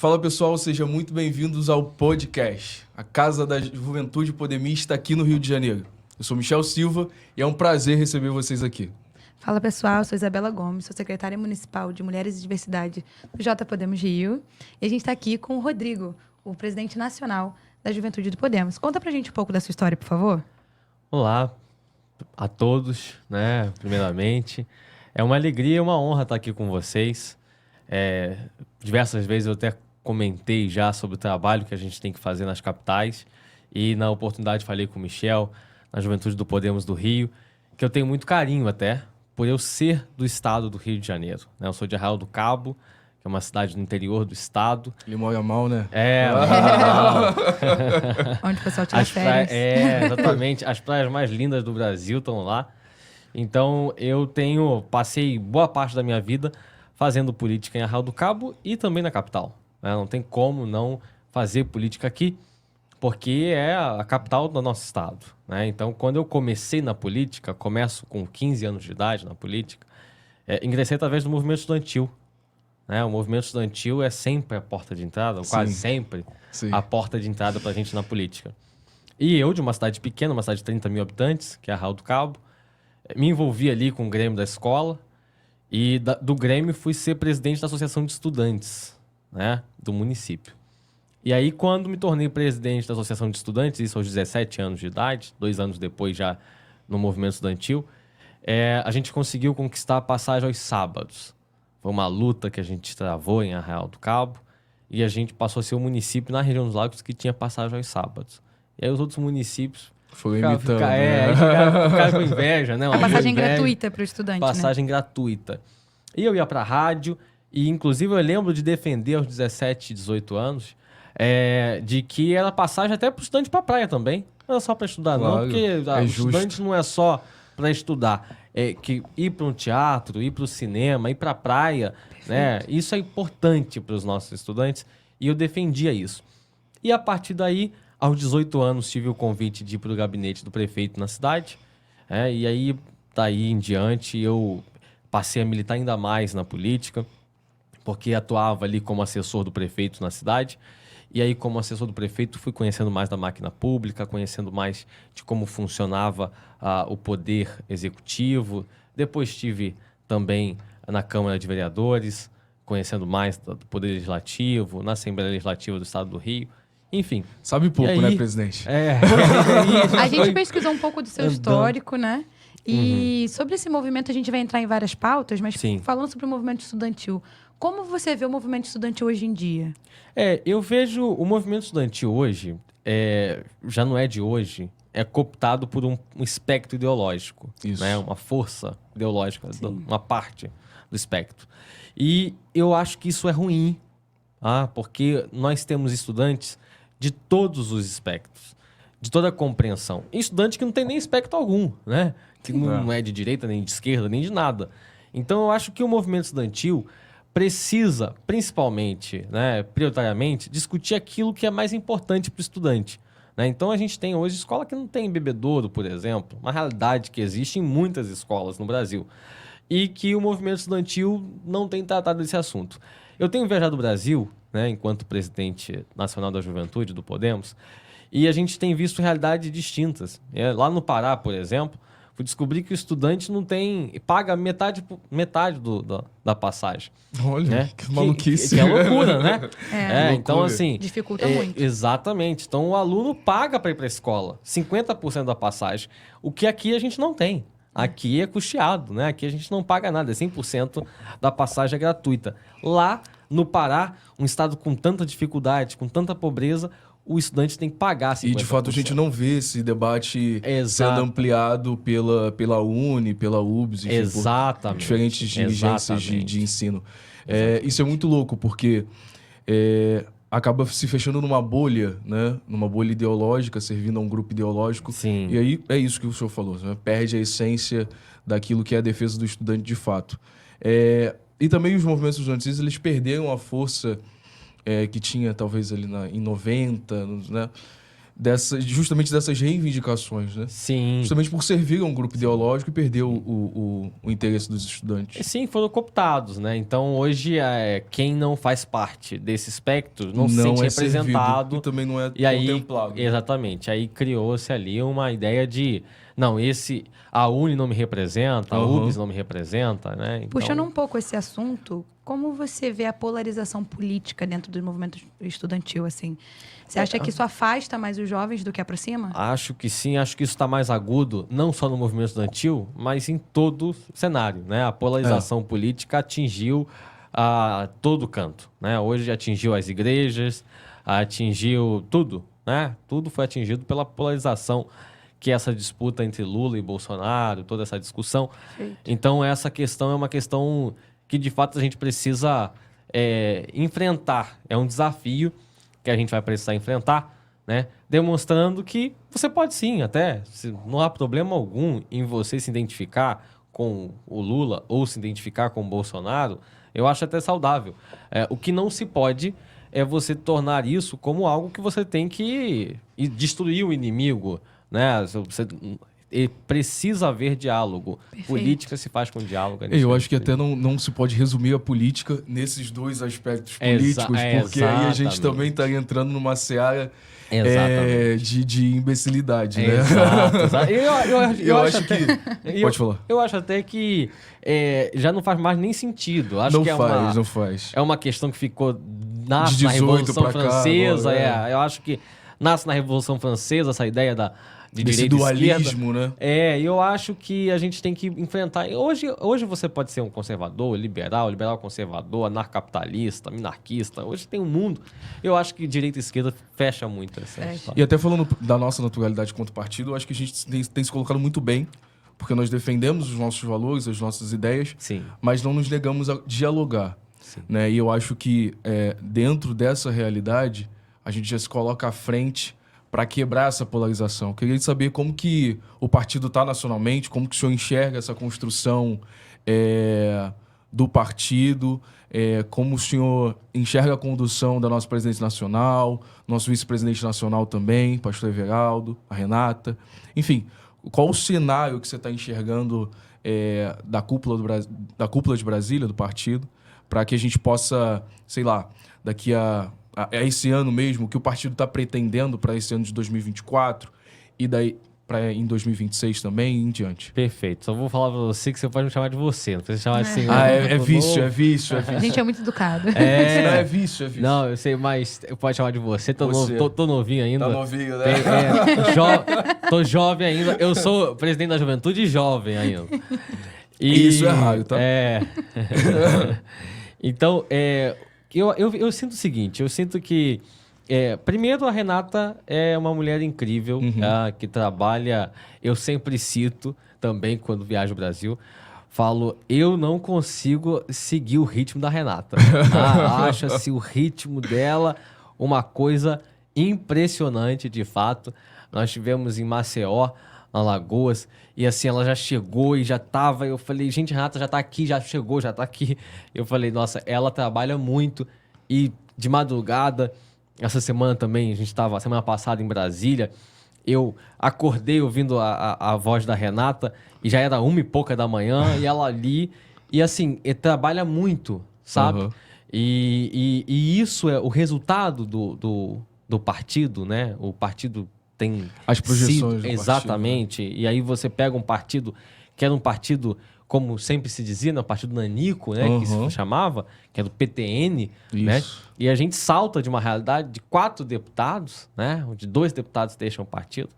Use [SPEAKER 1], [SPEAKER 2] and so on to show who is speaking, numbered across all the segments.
[SPEAKER 1] Fala pessoal, sejam muito bem-vindos ao podcast, a Casa da Juventude Podemista aqui no Rio de Janeiro. Eu sou Michel Silva e é um prazer receber vocês aqui.
[SPEAKER 2] Fala pessoal, eu sou Isabela Gomes, sou secretária municipal de Mulheres e Diversidade do J Podemos Rio. E a gente está aqui com o Rodrigo, o presidente nacional da Juventude do Podemos. Conta pra gente um pouco da sua história, por favor.
[SPEAKER 3] Olá a todos, primeiramente. É uma alegria e uma honra estar aqui com vocês. Diversas vezes eu até comentei já sobre o trabalho que a gente tem que fazer nas capitais e na oportunidade falei com o Michel, na Juventude do Podemos do Rio, que eu tenho muito carinho até por eu ser do estado do Rio de Janeiro. Eu sou de Arraial do Cabo, que é uma cidade no interior do estado.
[SPEAKER 1] Limoeiro, né?
[SPEAKER 2] Onde o pessoal tira férias.
[SPEAKER 3] Exatamente. As praias mais lindas do Brasil estão lá. Então, passei boa parte da minha vida fazendo política em Arraial do Cabo e também na capital. Não tem como não fazer política aqui, porque é a capital do nosso estado. Então, quando eu comecei na política, começo com 15 anos de idade na política, ingressei através do movimento estudantil. O movimento estudantil é sempre a porta de entrada, ou quase sempre a porta de entrada para a gente na política. E eu, de uma cidade pequena, uma cidade de 30 mil habitantes, que é Arraial do Cabo, me envolvi ali com o Grêmio da escola e do Grêmio fui ser presidente da Associação de Estudantes do município. E aí, quando me tornei presidente da Associação de Estudantes, isso aos 17 anos de idade, 2 anos depois já no movimento estudantil, a gente conseguiu conquistar a passagem aos sábados. Foi uma luta que a gente travou em Arraial do Cabo e a gente passou a ser o município na região dos Lagos que tinha passagem aos sábados. E aí os outros municípios ficaram com inveja, né?
[SPEAKER 2] A passagem gratuita para o estudante,
[SPEAKER 3] Passagem gratuita. E eu ia para a rádio e, inclusive, eu lembro de defender aos 17, 18 anos de que era passagem até para o estudante para a praia também. Não era só para estudar, não, porque o estudante não é só para estudar. Que ir para um teatro, ir para o cinema, ir para a praia, isso é importante para os nossos estudantes e eu defendia isso. E a partir daí, aos 18 anos, tive o convite de ir para o gabinete do prefeito na cidade, e aí, daí em diante, eu passei a militar ainda mais na política, porque atuava ali como assessor do prefeito na cidade. E aí, como assessor do prefeito, fui conhecendo mais da máquina pública, conhecendo mais de como funcionava o poder executivo. Depois estive também na Câmara de Vereadores, conhecendo mais do poder legislativo, na Assembleia Legislativa do Estado do Rio. Enfim.
[SPEAKER 1] Sabe pouco,
[SPEAKER 3] aí,
[SPEAKER 1] né, presidente?
[SPEAKER 2] A gente pesquisou um pouco do seu histórico, E sobre esse movimento a gente vai entrar em várias pautas, mas falando sobre o movimento estudantil, como você vê o movimento estudantil hoje em dia?
[SPEAKER 3] Eu vejo o movimento estudantil hoje, já não é de hoje, é cooptado por um espectro ideológico. Isso. Uma força ideológica, uma parte do espectro. E eu acho que isso é ruim, porque nós temos estudantes de todos os espectros, de toda a compreensão. E estudante que não tem nem espectro algum, que não é de direita, nem de esquerda, nem de nada. Então eu acho que o movimento estudantil precisa, principalmente, prioritariamente, discutir aquilo que é mais importante para o estudante. Então, a gente tem hoje escola que não tem bebedouro, por exemplo, uma realidade que existe em muitas escolas no Brasil, e que o movimento estudantil não tem tratado desse assunto. Eu tenho viajado o Brasil, enquanto presidente nacional da Juventude, do Podemos, e a gente tem visto realidades distintas. Lá no Pará, por exemplo, fui descobrir que o estudante não paga metade da passagem.
[SPEAKER 1] Olha, que maluquice.
[SPEAKER 3] Que é loucura, então, assim...
[SPEAKER 2] Dificulta muito.
[SPEAKER 3] Exatamente. Então, o aluno paga para ir para a escola 50% da passagem, o que aqui a gente não tem. Aqui é custeado, Aqui a gente não paga nada, 100% da passagem é gratuita. Lá, no Pará, um estado com tanta dificuldade, com tanta pobreza, o estudante tem que pagar 50%.
[SPEAKER 1] E, de fato, a gente não vê esse debate sendo ampliado pela Uni, pela UBS, enfim, por diferentes dirigências de ensino. Isso é muito louco, porque acaba se fechando numa bolha, numa bolha ideológica, servindo a um grupo ideológico.
[SPEAKER 3] Sim.
[SPEAKER 1] E aí é isso que o senhor falou, perde a essência daquilo que é a defesa do estudante de fato. E também os movimentos estudantis, eles perderam a força que tinha talvez ali em 90, justamente dessas reivindicações, né?
[SPEAKER 3] Sim.
[SPEAKER 1] Justamente por servir a um grupo ideológico e perder o interesse dos estudantes.
[SPEAKER 3] Sim, foram cooptados, né? Então, hoje, quem não faz parte desse espectro não se sente representado.
[SPEAKER 1] E também não é
[SPEAKER 3] contemplado. Exatamente. Aí criou-se ali uma ideia de... Não, a UNE não me representa, a UBS não me representa, né? Então...
[SPEAKER 2] Puxando um pouco esse assunto, como você vê a polarização política dentro do movimento estudantil, assim? Você acha que isso afasta mais os jovens do que aproxima?
[SPEAKER 3] Acho que sim, acho que isso está mais agudo, não só no movimento estudantil, mas em todo o cenário, né? A polarização política atingiu todo canto, né? Hoje atingiu as igrejas, atingiu tudo, né? Tudo foi atingido pela polarização, que é essa disputa entre Lula e Bolsonaro, toda essa discussão. Perfeito. Então, essa questão é uma questão que, de fato, a gente precisa enfrentar. É um desafio que a gente vai precisar enfrentar, né? Demonstrando que você pode sim, não há problema algum em você se identificar com o Lula ou se identificar com o Bolsonaro. Eu acho até saudável. O que não se pode é você tornar isso como algo que você tem que destruir o inimigo, né? Você precisa haver diálogo. Perfeito. Política se faz com diálogo.
[SPEAKER 1] Eu acho que até não se pode resumir a política nesses dois aspectos políticos, porque aí a gente também está entrando numa seara de imbecilidade, né?
[SPEAKER 3] Exato. Eu
[SPEAKER 1] acho que... Pode falar.
[SPEAKER 3] Eu acho até que já não faz mais nem sentido. Acho
[SPEAKER 1] não
[SPEAKER 3] que
[SPEAKER 1] não faz.
[SPEAKER 3] É uma questão que ficou... Nasce na Revolução Francesa.
[SPEAKER 1] Agora,
[SPEAKER 3] eu acho que nasce na Revolução Francesa essa ideia de
[SPEAKER 1] desse
[SPEAKER 3] direita
[SPEAKER 1] dualismo,
[SPEAKER 3] esquerda, né? Eu acho que a gente tem que enfrentar... Hoje você pode ser um conservador, liberal conservador, anarcapitalista, minarquista. Hoje tem um mundo. Eu acho que direita e esquerda fecha muito essa história.
[SPEAKER 1] E até falando da nossa naturalidade quanto partido, eu acho que a gente tem se colocado muito bem, porque nós defendemos os nossos valores, as nossas ideias,
[SPEAKER 3] sim,
[SPEAKER 1] mas não nos negamos a dialogar.
[SPEAKER 3] Sim.
[SPEAKER 1] Né? E eu acho que dentro dessa realidade, a gente já se coloca à frente para quebrar essa polarização. Eu queria saber como que o partido está nacionalmente, como que o senhor enxerga essa construção do partido, como o senhor enxerga a condução da nossa presidente nacional, nosso vice-presidente nacional também, pastor Everaldo, a Renata. Enfim, qual o cenário que você está enxergando da cúpula de Brasília, do partido, para que a gente possa, sei lá, daqui a esse ano mesmo, que o partido está pretendendo para esse ano de 2024 e daí em 2026 também e em diante.
[SPEAKER 3] Perfeito. Só vou falar para você que você pode me chamar de você, não precisa chamar assim.
[SPEAKER 1] É vício.
[SPEAKER 2] A gente é muito educado.
[SPEAKER 1] Não, é vício.
[SPEAKER 3] Não, eu sei, mas pode chamar de você. Tô novinho ainda.
[SPEAKER 1] Tá novinho, né?
[SPEAKER 3] Tô jovem ainda. Eu sou presidente da juventude jovem ainda.
[SPEAKER 1] E isso é raro, tá?
[SPEAKER 3] Então, eu sinto o seguinte, eu sinto que, primeiro, a Renata é uma mulher incrível, que trabalha, eu sempre cito também quando viajo ao Brasil, falo, eu não consigo seguir o ritmo da Renata. Acha-se o ritmo dela uma coisa impressionante, de fato. Nós estivemos em Maceió, Alagoas, e assim, ela já chegou e já tava, eu falei, gente, Renata já tá aqui, já chegou, já tá aqui. Eu falei, nossa, ela trabalha muito, e de madrugada, essa semana também, a gente tava, semana passada em Brasília, eu acordei ouvindo a voz da Renata, e já era 1 e pouca da manhã, e ela ali, e assim, trabalha muito, sabe? E isso é o resultado do partido, né? O partido tem
[SPEAKER 1] as projeções
[SPEAKER 3] sido, exatamente, partido, né? E aí você pega um partido que era um partido, como sempre se dizia, né? O partido nanico, né? Que se chamava, que é do PTN, né? E a gente salta de uma realidade de 4 deputados, né? Onde 2 deputados deixam o partido,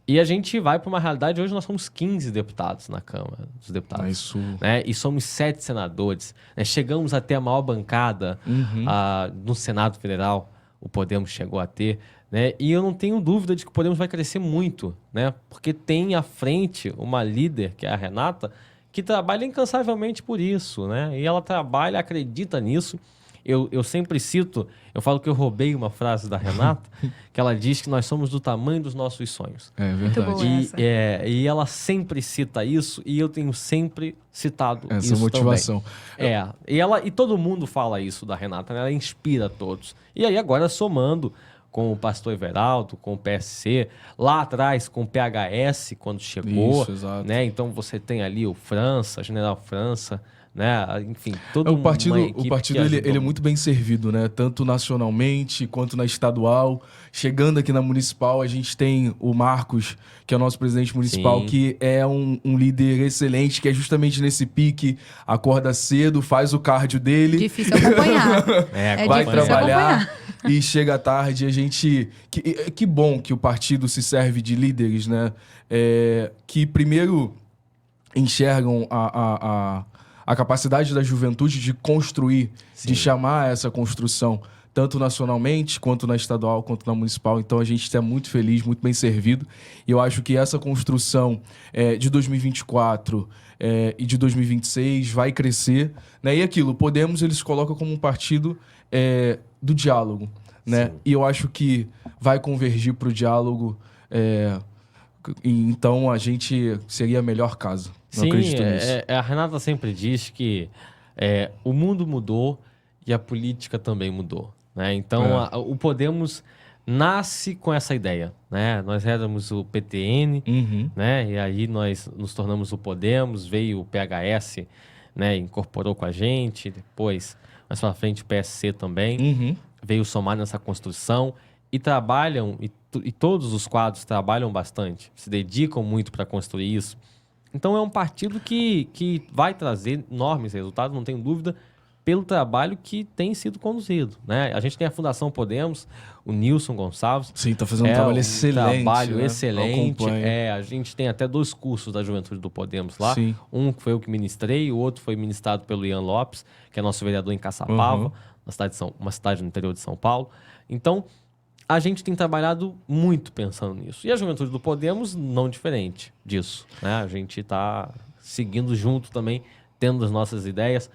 [SPEAKER 3] e a gente vai para uma realidade, hoje nós somos 15 deputados na Câmara dos Deputados, né? E somos 7 senadores, né? Chegamos até a maior bancada no Senado Federal, o Podemos chegou a ter, né? E eu não tenho dúvida de que o Podemos vai crescer muito, né? Porque tem à frente uma líder, que é a Renata, que trabalha incansavelmente por isso, né? E ela trabalha, acredita nisso. Eu sempre cito, eu falo que eu roubei uma frase da Renata, que ela diz que nós somos do tamanho dos nossos sonhos.
[SPEAKER 1] É verdade.
[SPEAKER 2] Muito boa essa.
[SPEAKER 3] E ela sempre cita isso, e eu tenho sempre citado
[SPEAKER 1] essa
[SPEAKER 3] isso
[SPEAKER 1] motivação.
[SPEAKER 3] também. E todo mundo fala isso da Renata, né? Ela inspira todos. E aí agora somando com o pastor Everaldo, com o PSC, lá atrás com o PHS, quando chegou.
[SPEAKER 1] Isso, exato.
[SPEAKER 3] Né? Então você tem ali o França, General França, né? Enfim, todo
[SPEAKER 1] o partido ele é muito bem servido, né? Tanto nacionalmente quanto na estadual. Chegando aqui na municipal, a gente tem o Marcos, que é o nosso presidente municipal, que é um líder excelente, que é justamente nesse pique, acorda cedo, faz o cardio dele.
[SPEAKER 2] Difícil acompanhar.
[SPEAKER 1] Vai trabalhar e chega à tarde. A gente... Que bom que o partido se serve de líderes, né? Que primeiro enxergam a capacidade da juventude de construir, de chamar essa construção, tanto nacionalmente, quanto na estadual, quanto na municipal. Então, a gente está muito feliz, muito bem servido. E eu acho que essa construção de 2024 e de 2026 vai crescer. Né? E aquilo, Podemos, eles colocam como um partido do diálogo. Né? E eu acho que vai convergir para o diálogo. Então, a gente seria a melhor casa.
[SPEAKER 3] Sim, a Renata sempre diz que o mundo mudou e a política também mudou. Né? Então, o Podemos nasce com essa ideia. Né? Nós éramos o PTN, né? E aí nós nos tornamos o Podemos, veio o PHS, né? Incorporou com a gente, depois, mais pra frente, o PSC também, veio somar nessa construção e trabalham, e todos os quadros trabalham bastante, se dedicam muito para construir isso. Então é um partido que vai trazer enormes resultados, não tenho dúvida, pelo trabalho que tem sido conduzido. Né? A gente tem a Fundação Podemos, o Nilson Gonçalves.
[SPEAKER 1] Sim, está fazendo um trabalho excelente.
[SPEAKER 3] Trabalho excelente. A gente tem até 2 cursos da Juventude do Podemos lá.
[SPEAKER 1] Sim.
[SPEAKER 3] Um que foi eu que ministrei, o outro foi ministrado pelo Ian Lopes, que é nosso vereador em Caçapava, uma cidade no interior de São Paulo. Então, a gente tem trabalhado muito pensando nisso. E a Juventude do Podemos, não diferente disso. Né? A gente está seguindo junto também, tendo as nossas ideias,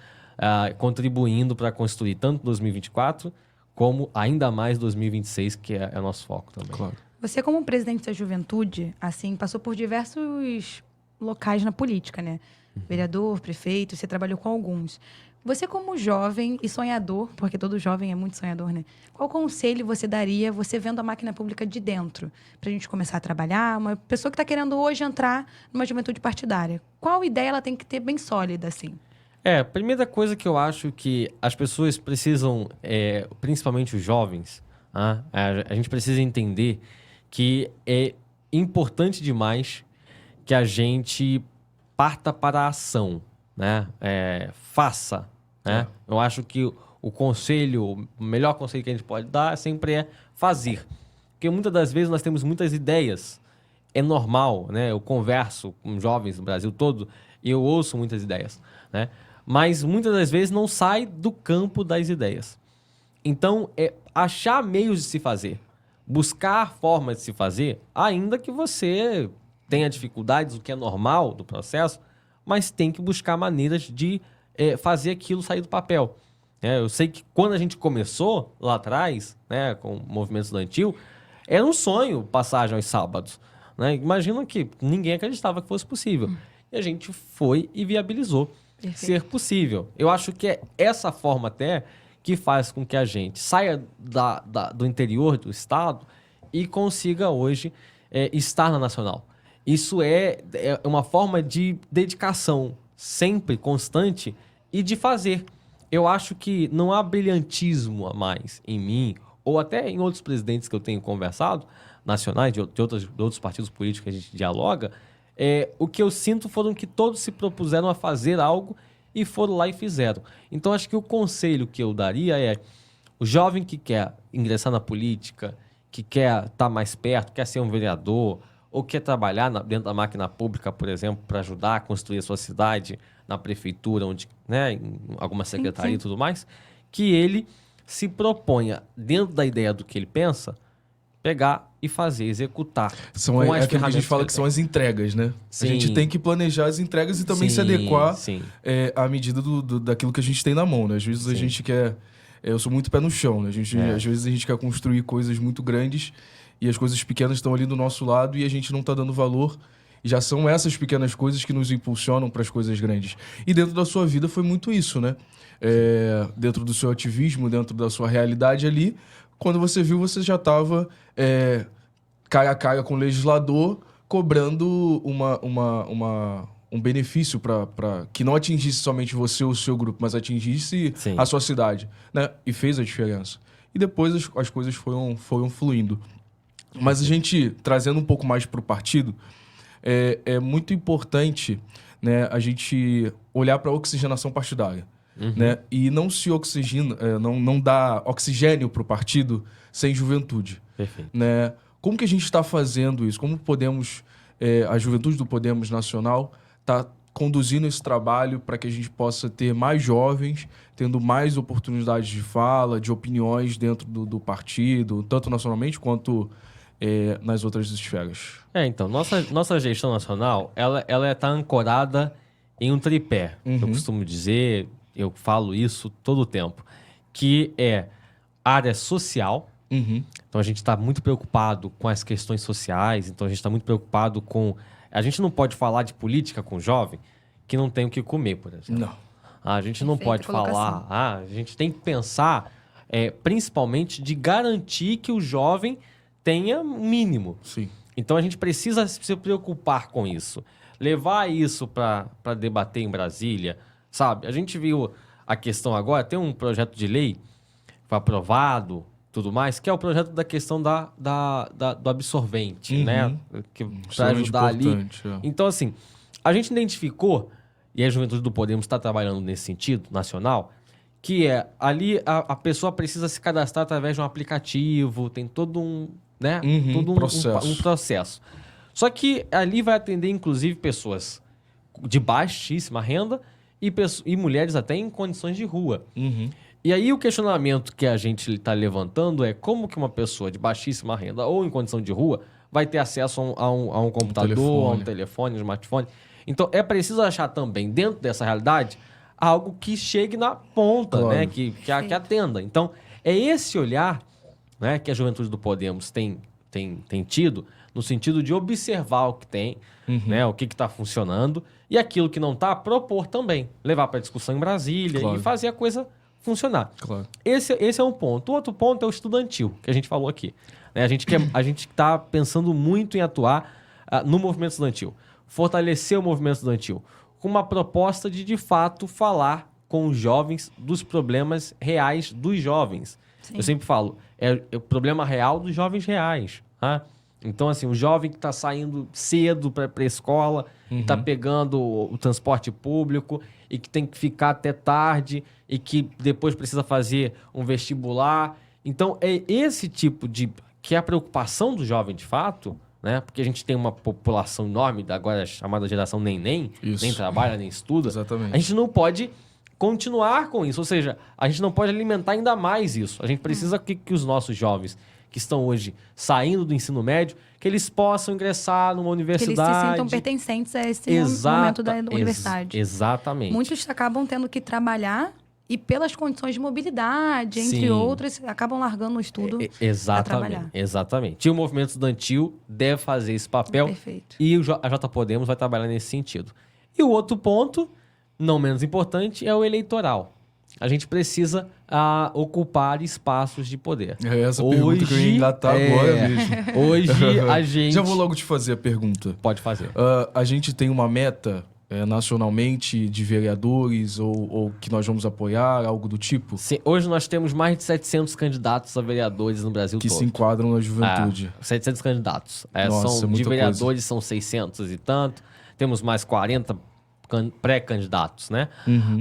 [SPEAKER 3] contribuindo para construir tanto 2024 como ainda mais 2026, que é o nosso foco também.
[SPEAKER 1] Claro.
[SPEAKER 2] Você, como presidente da Juventude, assim, passou por diversos locais na política, né? Vereador, prefeito, você trabalhou com alguns. Você, como jovem e sonhador, porque todo jovem é muito sonhador, né? Qual conselho você daria, você vendo a máquina pública de dentro, para a gente começar a trabalhar? Uma pessoa que está querendo hoje entrar numa juventude partidária, qual ideia ela tem que ter bem sólida, assim?
[SPEAKER 3] A primeira coisa que eu acho que as pessoas precisam, principalmente os jovens, a gente precisa entender que é importante demais que a gente parta para a ação, né? Faça. Né? Eu acho que o melhor conselho que a gente pode dar sempre é fazer. Porque muitas das vezes nós temos muitas ideias. É normal, né? Eu converso com jovens do Brasil todo e eu ouço muitas ideias, né? Mas muitas das vezes não sai do campo das ideias. Então, achar meios de se fazer. Buscar formas de se fazer, ainda que você tenha dificuldades, o que é normal do processo, mas tem que buscar maneiras de fazer aquilo sair do papel. Eu sei que quando a gente começou lá atrás, né, com o movimento estudantil, era um sonho passagem aos sábados. Né? Imagina que ninguém acreditava que fosse possível. E a gente foi e viabilizou ser possível. Eu acho que é essa forma até que faz com que a gente saia do interior do estado e consiga hoje estar na nacional. Isso é uma forma de dedicação sempre constante e de fazer. Eu acho que não há brilhantismo a mais em mim, ou até em outros presidentes que eu tenho conversado, nacionais, de outros partidos políticos que a gente dialoga. O que eu sinto foram que todos se propuseram a fazer algo e foram lá e fizeram. Então, acho que o conselho que eu daria é o jovem que quer ingressar na política, que quer estar mais perto, quer ser um vereador, ou quer trabalhar dentro da máquina pública, por exemplo, para ajudar a construir a sua cidade, na prefeitura, onde, né, em alguma secretaria e tudo mais, que ele se proponha, dentro da ideia do que ele pensa, pegar e fazer, executar.
[SPEAKER 1] É aquilo que a gente fala que são as entregas, né? Sim. A gente tem que planejar as entregas e também se adequar à medida daquilo que a gente tem na mão, né? Às vezes a gente quer... Eu sou muito pé no chão, né? Às vezes a gente quer construir coisas muito grandes e as coisas pequenas estão ali do nosso lado e a gente não está dando valor. E já são essas pequenas coisas que nos impulsionam para as coisas grandes. E dentro da sua vida foi muito isso, né? Dentro do seu ativismo, dentro da sua realidade ali, Quando você viu, você já estava cara a cara com o legislador, cobrando um benefício para que não atingisse somente você ou o seu grupo, mas atingisse a sua cidade, né? E fez a diferença. E depois as coisas foram fluindo. Mas a gente, trazendo um pouco mais para o partido, é muito importante, né, a gente olhar para a oxigenação partidária. Né? E não se oxigena, não dá oxigênio para o partido sem juventude.
[SPEAKER 3] Perfeito.
[SPEAKER 1] Né? Como que a gente está fazendo isso? Como podemos, a Juventude do Podemos Nacional está conduzindo esse trabalho para que a gente possa ter mais jovens, tendo mais oportunidades de fala, de opiniões dentro do partido, tanto nacionalmente quanto nas outras esferas?
[SPEAKER 3] Então, nossa gestão nacional, ela está ancorada em um tripé. Eu costumo dizer, eu falo isso todo o tempo, que é área social. Então, a gente está muito preocupado com as questões sociais, então a gente está muito preocupado com... A gente não pode falar de política com jovem que não tem o que comer, por exemplo.
[SPEAKER 1] Não.
[SPEAKER 3] A gente não pode falar... a gente tem que pensar, principalmente, de garantir que o jovem tenha um mínimo.
[SPEAKER 1] Sim.
[SPEAKER 3] Então, a gente precisa se preocupar com isso. Levar isso para debater em Brasília, sabe? A gente viu a questão agora, tem um projeto de lei que foi aprovado, tudo mais, que é o projeto da questão do absorvente, né? Para ajudar ali. Então, assim, a gente identificou, e a Juventude do Podemos está trabalhando nesse sentido, nacional, que ali a pessoa precisa se cadastrar através de um aplicativo, tem todo um, né? Todo um processo. Só que ali vai atender, inclusive, pessoas de baixíssima renda e mulheres até em condições de rua. E aí o questionamento que a gente está levantando é como que uma pessoa de baixíssima renda ou em condição de rua vai ter acesso a um computador, a um telefone, um smartphone. Então é preciso achar também, dentro dessa realidade, algo que chegue na ponta, né? Que atenda. Então é esse olhar, né, que a Juventude do Podemos tem tido, no sentido de observar o que tem, né, o que está funcionando, e aquilo que não está, propor também. Levar para discussão em Brasília e fazer a coisa funcionar. Esse é um ponto. O outro ponto é o estudantil, que a gente falou aqui. Né? A gente está pensando muito em atuar no movimento estudantil. Fortalecer o movimento estudantil com uma proposta de fato, falar com os jovens dos problemas reais dos jovens. Sim. Eu sempre falo, é o problema real dos jovens reais. Tá? Então, assim, o jovem que está saindo cedo para a escola, está pegando o transporte público e que tem que ficar até tarde e que depois precisa fazer um vestibular. Então, é esse tipo de... que é a preocupação do jovem, de fato, né? Porque a gente tem uma população enorme, agora chamada geração neném, nem trabalha, nem estuda.
[SPEAKER 1] Exatamente.
[SPEAKER 3] A gente não pode continuar com isso, ou seja, a gente não pode alimentar ainda mais isso. A gente precisa que os nossos jovens que estão hoje saindo do ensino médio, que eles possam ingressar numa universidade. Que eles se sintam
[SPEAKER 2] pertencentes a esse momento da universidade.
[SPEAKER 3] Exatamente.
[SPEAKER 2] Muitos acabam tendo que trabalhar e pelas condições de mobilidade, entre outras, acabam largando o estudo para trabalhar.
[SPEAKER 3] Exatamente. E o movimento estudantil deve fazer esse papel.
[SPEAKER 2] Perfeito.
[SPEAKER 3] E a J Podemos vai trabalhar nesse sentido. E o outro ponto, não menos importante, é o eleitoral. A gente precisa ocupar espaços de poder.
[SPEAKER 1] É essa pergunta que eu ia engatar agora mesmo.
[SPEAKER 3] Hoje a gente...
[SPEAKER 1] Já vou logo te fazer a pergunta.
[SPEAKER 3] Pode fazer.
[SPEAKER 1] A gente tem uma meta nacionalmente de vereadores ou que nós vamos apoiar, algo do tipo?
[SPEAKER 3] Sim, hoje nós temos mais de 700 candidatos a vereadores no Brasil todo.
[SPEAKER 1] Que se enquadram na juventude.
[SPEAKER 3] 700 candidatos.
[SPEAKER 1] Nossa,
[SPEAKER 3] de vereadores são 600 e tanto. Temos mais 40 pré-candidatos, né?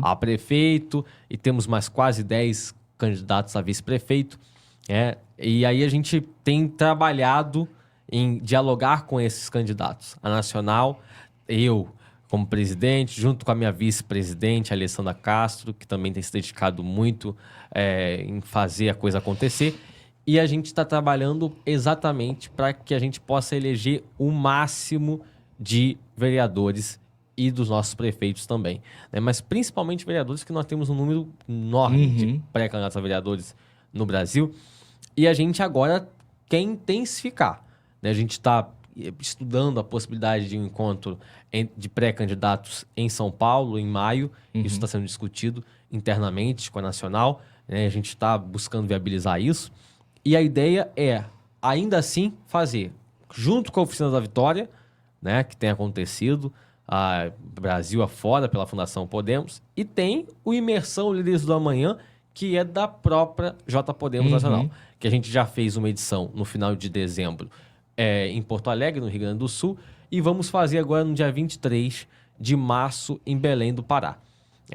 [SPEAKER 3] A prefeito, e temos mais quase 10 candidatos a vice-prefeito. E aí a gente tem trabalhado em dialogar com esses candidatos. A Nacional, eu como presidente, junto com a minha vice-presidente, a Alessandra Castro, que também tem se dedicado muito em fazer a coisa acontecer. E a gente está trabalhando exatamente para que a gente possa eleger o máximo de vereadores e dos nossos prefeitos também. Né? Mas principalmente vereadores, que nós temos um número enorme de pré-candidatos a vereadores no Brasil. E a gente agora quer intensificar. Né? A gente está estudando a possibilidade de um encontro de pré-candidatos em São Paulo, em maio. Isso está sendo discutido internamente com a Nacional. Né? A gente está buscando viabilizar isso. E a ideia é, ainda assim, fazer, junto com a Oficina da Vitória, né, que tem acontecido, Brasil afora, pela Fundação Podemos, e tem o Imersão Líderes do Amanhã, que é da própria J Podemos Nacional, que a gente já fez uma edição no final de dezembro em Porto Alegre, no Rio Grande do Sul, e vamos fazer agora no dia 23 de março em Belém do Pará.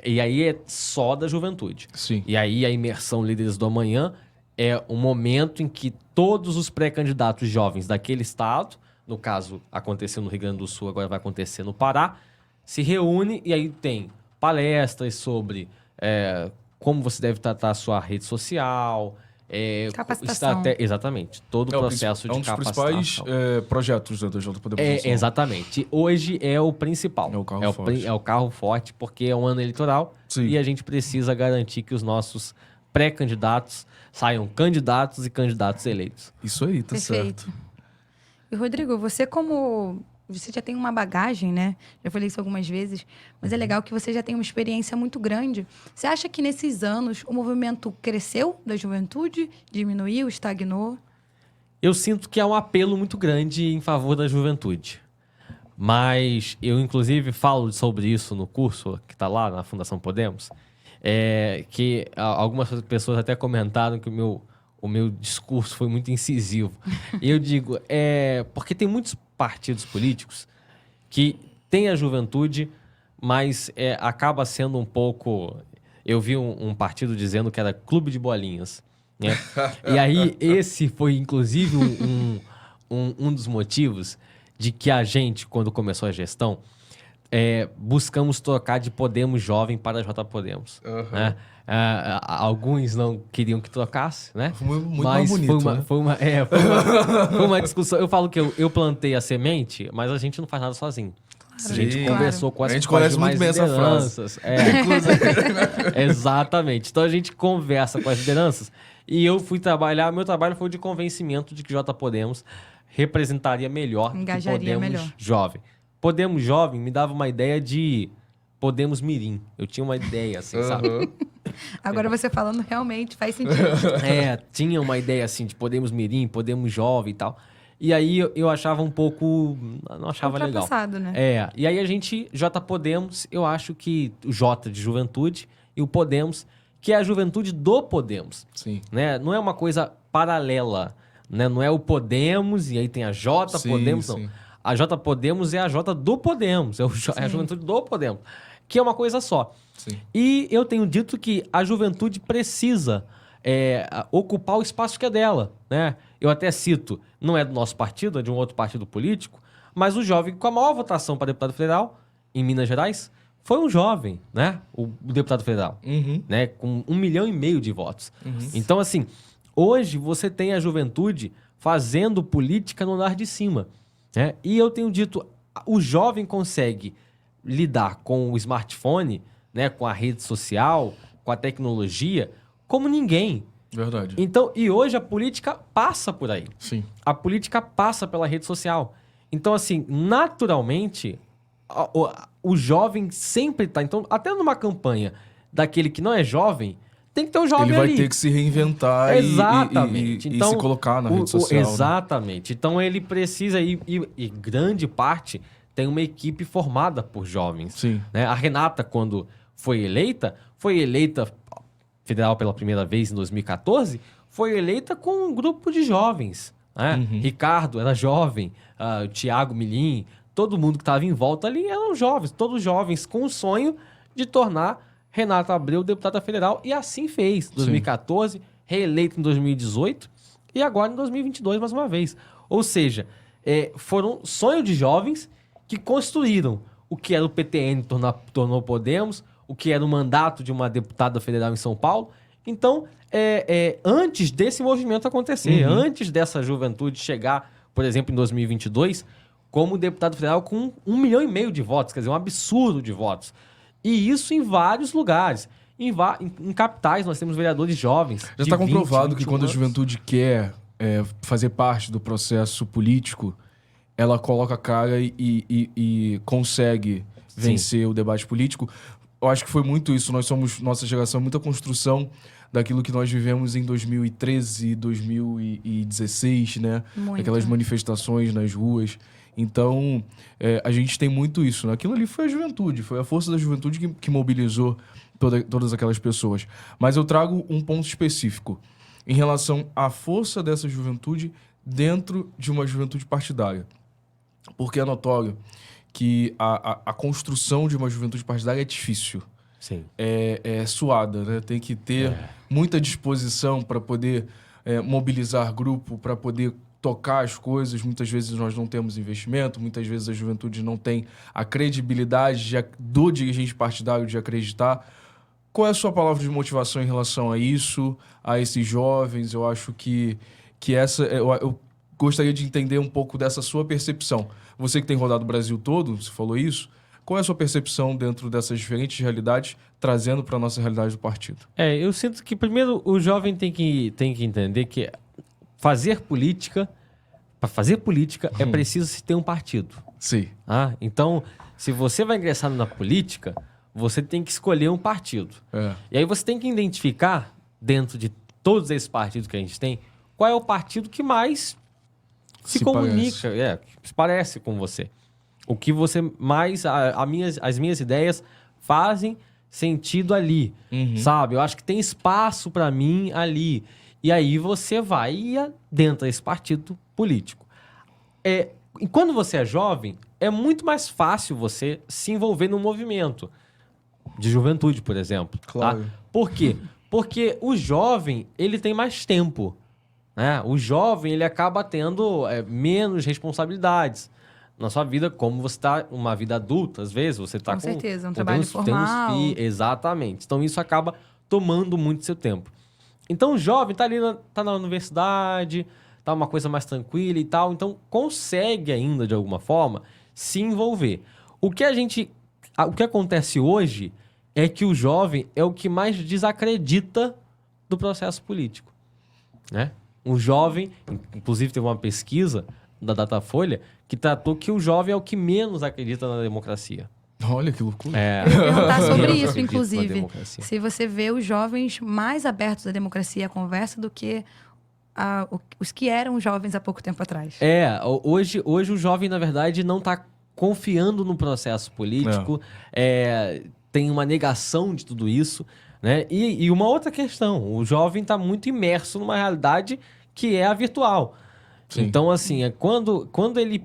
[SPEAKER 3] E aí é só da juventude.
[SPEAKER 1] Sim.
[SPEAKER 3] E aí a Imersão Líderes do Amanhã é um momento em que todos os pré-candidatos jovens daquele estado, no caso aconteceu no Rio Grande do Sul, agora vai acontecer no Pará, se reúne e aí tem palestras sobre como você deve tratar a sua rede social,
[SPEAKER 2] capacitação.
[SPEAKER 3] Exatamente, todo o processo de capacitação.
[SPEAKER 1] É um dos principais projetos da J Podemos.
[SPEAKER 3] Exatamente. Hoje é o principal.
[SPEAKER 1] É o carro forte.
[SPEAKER 3] É o carro forte, porque é um ano eleitoral. Sim. E a gente precisa garantir que os nossos pré-candidatos saiam candidatos e candidatos eleitos.
[SPEAKER 1] Isso aí, tá
[SPEAKER 2] Perfeito.
[SPEAKER 1] certo.
[SPEAKER 2] E, Rodrigo, você já tem uma bagagem, né? Já falei isso algumas vezes, mas é legal que você já tem uma experiência muito grande. Você acha que nesses anos o movimento cresceu da juventude, diminuiu, estagnou?
[SPEAKER 3] Eu sinto que há um apelo muito grande em favor da juventude. Mas eu, inclusive, falo sobre isso no curso que está lá na Fundação Podemos, que algumas pessoas até comentaram que o meu discurso foi muito incisivo. E eu digo, porque tem muitos partidos políticos que têm a juventude, mas acaba sendo um pouco... Eu vi um partido dizendo que era clube de bolinhas, né? E aí, esse foi, inclusive, um dos motivos de que a gente, quando começou a gestão, buscamos trocar de Podemos Jovem para J Podemos. Né? Alguns não queriam que trocasse, né?
[SPEAKER 1] Foi muito mais bonito,
[SPEAKER 3] foi uma discussão. Eu falo que eu plantei a semente, mas a gente não faz nada sozinho. A gente conversou com as
[SPEAKER 1] muito bem essa frase.
[SPEAKER 3] Exatamente. Então a gente conversa com as lideranças e eu fui trabalhar. Meu trabalho foi de convencimento de que J Podemos representaria melhor que Podemos Jovem. Podemos Jovem me dava uma ideia de Podemos Mirim. Eu tinha uma ideia, assim, sabe?
[SPEAKER 2] Agora você falando realmente faz sentido.
[SPEAKER 3] Tinha uma ideia assim de Podemos Mirim, Podemos Jovem e tal. E aí eu achava um pouco... Não achava legal.
[SPEAKER 2] Né?
[SPEAKER 3] E aí a gente, J Podemos, eu acho que o J de juventude e o Podemos, que é a juventude do Podemos.
[SPEAKER 1] Sim.
[SPEAKER 3] Né? Não é uma coisa paralela. Né? Não é o Podemos e aí tem a J Podemos, não. A J Podemos é a J do Podemos. É a juventude do Podemos. Que é uma coisa só.
[SPEAKER 1] Sim.
[SPEAKER 3] E eu tenho dito que a juventude precisa ocupar o espaço que é dela, né? Eu até cito, não é do nosso partido, é de um outro partido político, mas o jovem com a maior votação para deputado federal em Minas Gerais foi um jovem, né? O deputado federal, né? Com 1,5 milhão de votos. Então, assim, hoje você tem a juventude fazendo política no andar de cima, né? E eu tenho dito, o jovem consegue lidar com o smartphone, né? Com a rede social, com a tecnologia, como ninguém.
[SPEAKER 1] Verdade.
[SPEAKER 3] Então, e hoje a política passa por aí.
[SPEAKER 1] Sim.
[SPEAKER 3] A política passa pela rede social. Então, assim, naturalmente, o jovem sempre tá... Então, até numa campanha daquele que não é jovem, tem que ter um jovem ali.
[SPEAKER 1] Ele vai ter que se reinventar
[SPEAKER 3] exatamente.
[SPEAKER 1] Então, e se colocar na rede social.
[SPEAKER 3] Exatamente. Né? Então, ele precisa... E grande parte tem uma equipe formada por jovens.
[SPEAKER 1] Sim.
[SPEAKER 3] Né? A Renata, quando foi eleita federal pela primeira vez em 2014, foi eleita com um grupo de jovens. Né? Ricardo era jovem, o Thiago Milim, todo mundo que estava em volta ali eram jovens, todos jovens com o sonho de tornar Renata Abreu deputada federal, e assim fez. 2014, reeleita em 2018 e agora em 2022 mais uma vez. Ou seja, foram sonhos de jovens que construíram o que era o PTN tornou Podemos, o que era o mandato de uma deputada federal em São Paulo. Então, antes desse movimento acontecer, antes dessa juventude chegar, por exemplo, em 2022, como deputado federal com 1,5 milhão de votos, quer dizer, um absurdo de votos. E isso em vários lugares. Em capitais, nós temos vereadores jovens.
[SPEAKER 1] Já está comprovado que quando a juventude quer fazer parte do processo político, ela coloca a cara e consegue vencer o debate político. Eu acho que foi muito isso. Nossa geração, muita construção daquilo que nós vivemos em 2013, 2016, né?
[SPEAKER 2] Muito.
[SPEAKER 1] Aquelas manifestações nas ruas. Então, a gente tem muito isso. Aquilo ali foi a juventude, foi a força da juventude que mobilizou todas aquelas pessoas. Mas eu trago um ponto específico em relação à força dessa juventude dentro de uma juventude partidária. Porque é notório que a construção de uma juventude partidária é difícil.
[SPEAKER 3] Sim.
[SPEAKER 1] É suada, né? Tem que ter muita disposição para poder mobilizar grupo, para poder tocar as coisas. Muitas vezes nós não temos investimento, muitas vezes a juventude não tem a credibilidade do dirigente partidário de acreditar. Qual é a sua palavra de motivação em relação a isso, a esses jovens? Eu acho que eu gostaria de entender um pouco dessa sua percepção. Você que tem rodado o Brasil todo, você falou isso, qual é a sua percepção dentro dessas diferentes realidades, trazendo para a nossa realidade do partido?
[SPEAKER 3] Eu sinto que primeiro o jovem tem que entender que para fazer política é preciso se ter um partido.
[SPEAKER 1] Sim.
[SPEAKER 3] Então, se você vai ingressar na política, você tem que escolher um partido. E aí você tem que identificar, dentro de todos esses partidos que a gente tem, qual é o partido que mais se comunica, que se parece com você. O que você mais... as minhas ideias fazem sentido ali, sabe? Eu acho que tem espaço para mim ali. E aí você vai dentro desse partido político. E quando você é jovem, é muito mais fácil você se envolver no movimento de juventude, por exemplo.
[SPEAKER 1] Claro.
[SPEAKER 3] Tá? Por quê? Porque o jovem, ele tem mais tempo. Né? O jovem, ele acaba tendo menos responsabilidades na sua vida, como você está uma vida adulta, às vezes, você está com
[SPEAKER 2] certeza, um trabalho formal.
[SPEAKER 3] Exatamente. Então, isso acaba tomando muito seu tempo. Então, o jovem está ali, tá na universidade, tá uma coisa mais tranquila e tal, então consegue ainda, de alguma forma, se envolver. O que acontece hoje é que o jovem é o que mais desacredita do processo político, né? O jovem, inclusive teve uma pesquisa da Datafolha que tratou que o jovem é o que menos acredita na democracia.
[SPEAKER 1] Olha que loucura.
[SPEAKER 2] Eu ia perguntar sobre isso, inclusive. Se você vê os jovens mais abertos à democracia, à conversa, do que os que eram jovens há pouco tempo atrás.
[SPEAKER 3] Hoje o jovem, na verdade, não está confiando no processo político, tem uma negação de tudo isso, né? E uma outra questão, o jovem está muito imerso numa realidade que é a virtual. Sim. Então, assim, quando ele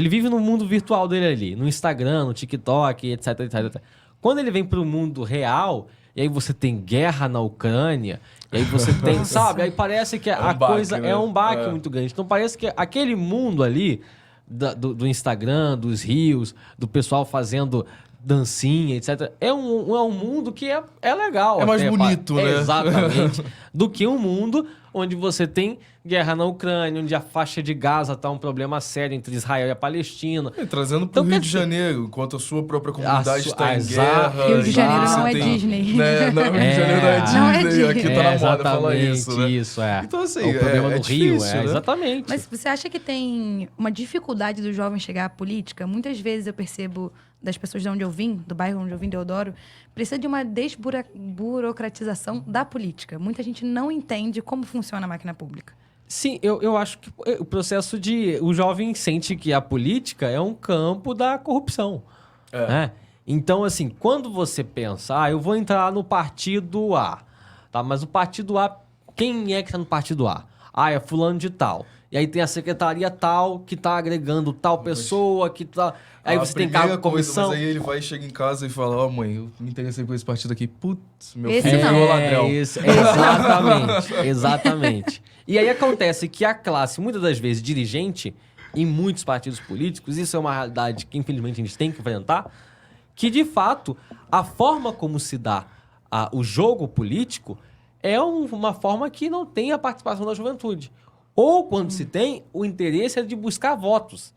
[SPEAKER 3] vive no mundo virtual dele ali, no Instagram, no TikTok, etc, etc. Quando ele vem para o mundo real, e aí você tem guerra na Ucrânia, e aí você tem, sabe? Aí parece que a coisa é um baque muito grande. Então parece que aquele mundo ali, do Instagram, dos rios, do pessoal fazendo dancinha, etc. É um mundo que é legal.
[SPEAKER 1] É mais bonito, né?
[SPEAKER 3] Exatamente. Do que um mundo onde você tem guerra na Ucrânia, onde a faixa de Gaza está um problema sério entre Israel e a Palestina.
[SPEAKER 1] Trazendo para o Rio de Janeiro, enquanto a sua própria comunidade está em guerra.
[SPEAKER 2] Rio de Janeiro não é Disney.
[SPEAKER 1] Né? Não, Rio de Janeiro não é Disney. Aqui está na moda falar isso, né?
[SPEAKER 3] Isso,
[SPEAKER 1] Então, assim,
[SPEAKER 3] o problema no Rio,
[SPEAKER 1] difícil, né?
[SPEAKER 3] Exatamente.
[SPEAKER 2] Mas você acha que tem uma dificuldade do jovem chegar à política? Muitas vezes eu percebo das pessoas de onde eu vim, do bairro onde eu vim, Deodoro, precisa de uma desburocratização da política. Muita gente não entende como funciona a máquina pública.
[SPEAKER 3] Sim, eu acho que o processo o jovem sente que a política é um campo da corrupção. Né? Então, assim, quando você pensa, eu vou entrar no partido A, tá? Mas o partido A, quem é que está no partido A? É fulano de tal. E aí tem a secretaria tal que tá agregando tal pessoa, que tá... Aí você tem cargo de comissão.
[SPEAKER 1] Mas aí ele vai, chega em casa e fala, mãe, eu me interessei por esse partido aqui. Putz, meu
[SPEAKER 2] esse
[SPEAKER 1] filho virou ladrão.
[SPEAKER 3] Isso, exatamente. E aí acontece que a classe, muitas das vezes, dirigente, em muitos partidos políticos, isso é uma realidade que, infelizmente, a gente tem que enfrentar, que, de fato, a forma como se dá o jogo político é uma forma que não tem a participação da juventude. Ou, quando se tem, o interesse é de buscar votos.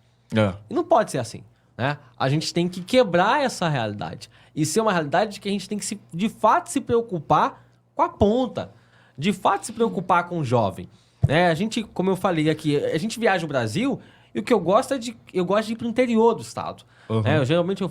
[SPEAKER 3] E não pode ser assim, né? A gente tem que quebrar essa realidade. E ser uma realidade que a gente tem que, de fato, se preocupar com a ponta. De fato, se preocupar com o jovem. A gente, como eu falei aqui, a gente viaja o Brasil e o que eu gosto é de ir para o interior do estado. Geralmente,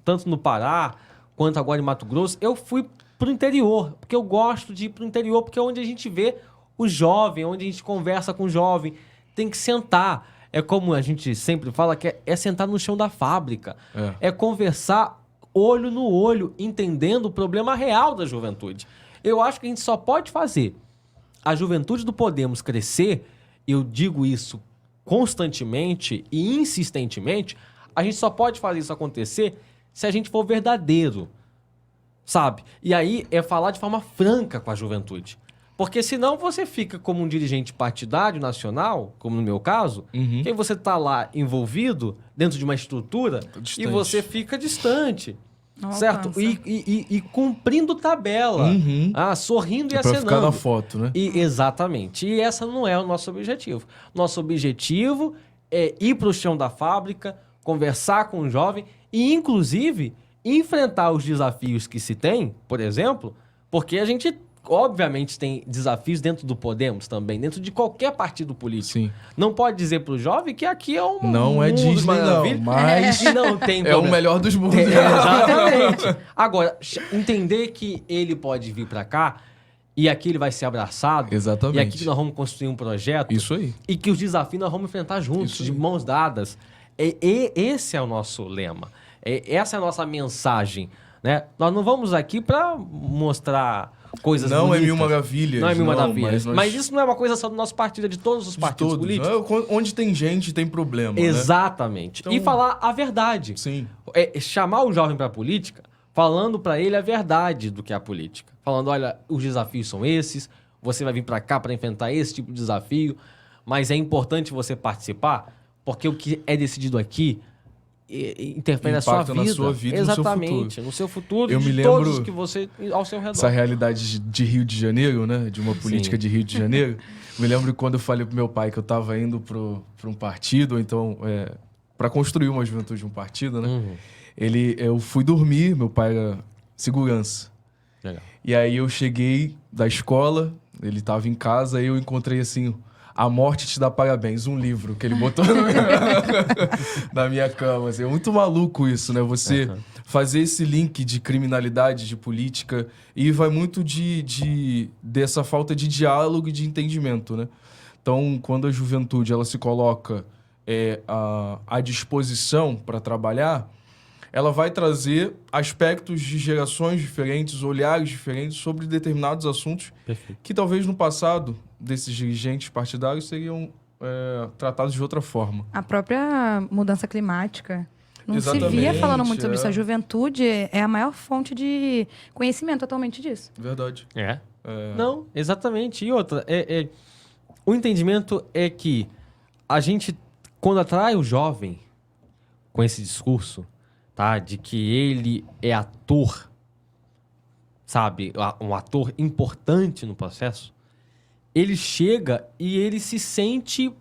[SPEAKER 3] tanto no Pará quanto agora em Mato Grosso, eu fui pro interior, porque eu gosto de ir pro interior, porque é onde a gente vê o jovem, onde a gente conversa com o jovem. Tem que sentar. É como a gente sempre fala, que é sentar no chão da fábrica. É conversar olho no olho, entendendo o problema real da juventude. Eu acho que a gente só pode fazer a juventude do Podemos crescer, eu digo isso constantemente e insistentemente, a gente só pode fazer isso acontecer se a gente for verdadeiro, sabe? E aí é falar de forma franca com a juventude. Porque senão você fica como um dirigente partidário nacional, como no meu caso, que aí você tá lá envolvido dentro de uma estrutura e você fica distante. Certo? E cumprindo tabela. Sorrindo e acenando.
[SPEAKER 1] Pra ficar na foto, né?
[SPEAKER 3] Exatamente. E essa não é o nosso objetivo. Nosso objetivo é ir pro chão da fábrica, conversar com o jovem e, inclusive, enfrentar os desafios que se tem, por exemplo, porque a gente, obviamente, tem desafios dentro do Podemos também, dentro de qualquer partido político. Sim. Não pode dizer pro jovem que aqui é um
[SPEAKER 1] não é Disney, não, mas
[SPEAKER 3] não tem
[SPEAKER 1] é o melhor dos mundos.
[SPEAKER 3] Exatamente. Agora, entender que ele pode vir para cá e aqui ele vai ser abraçado.
[SPEAKER 1] Exatamente.
[SPEAKER 3] E aqui que nós vamos construir um projeto.
[SPEAKER 1] Isso aí.
[SPEAKER 3] E que os desafios nós vamos enfrentar juntos, de mãos dadas. Esse é o nosso lema. Essa é a nossa mensagem, né? Nós não vamos aqui para mostrar coisas
[SPEAKER 1] não
[SPEAKER 3] bonitas.
[SPEAKER 1] É mil maravilhas.
[SPEAKER 3] Não é mil maravilhas. Mas isso não é uma coisa só do nosso partido, é de todos os partidos políticos.
[SPEAKER 1] Onde tem gente, tem problema.
[SPEAKER 3] Exatamente. Né? Então... E falar a verdade.
[SPEAKER 1] Sim.
[SPEAKER 3] Chamar o jovem para a política, falando para ele a verdade do que é a política. Falando, olha, os desafios são esses, você vai vir para cá para enfrentar esse tipo de desafio, mas é importante você participar, porque o que é decidido aqui interfere na sua vida. Exatamente, no seu futuro.
[SPEAKER 1] Eu
[SPEAKER 3] de
[SPEAKER 1] me lembro
[SPEAKER 3] todos que você ao seu redor.
[SPEAKER 1] Essa realidade de Rio de Janeiro, né? De uma política de Rio de Janeiro. Me lembro quando eu falei pro meu pai que eu estava indo para um partido, ou então para construir uma juventude de um partido, né? Eu fui dormir, meu pai era segurança.
[SPEAKER 3] Legal.
[SPEAKER 1] E aí eu cheguei da escola, ele estava em casa, aí eu encontrei assim... A Morte Te Dá Parabéns, um livro que ele botou na minha cama. Assim. É muito maluco isso, né? Você fazer esse link de criminalidade, de política, e vai muito dessa falta de diálogo e de entendimento, né? Então, quando a juventude ela se coloca à disposição para trabalhar, ela vai trazer aspectos de gerações diferentes, olhares diferentes sobre determinados assuntos que talvez no passado desses dirigentes partidários seriam tratados de outra forma.
[SPEAKER 2] A própria mudança climática. Não se via falando muito sobre isso. A juventude é a maior fonte de conhecimento atualmente disso.
[SPEAKER 1] Verdade.
[SPEAKER 3] Não, exatamente. E outra, o entendimento é que a gente, quando atrai o jovem com esse discurso, tá, de que ele é ator, sabe, um ator importante no processo, ele chega e ele se sente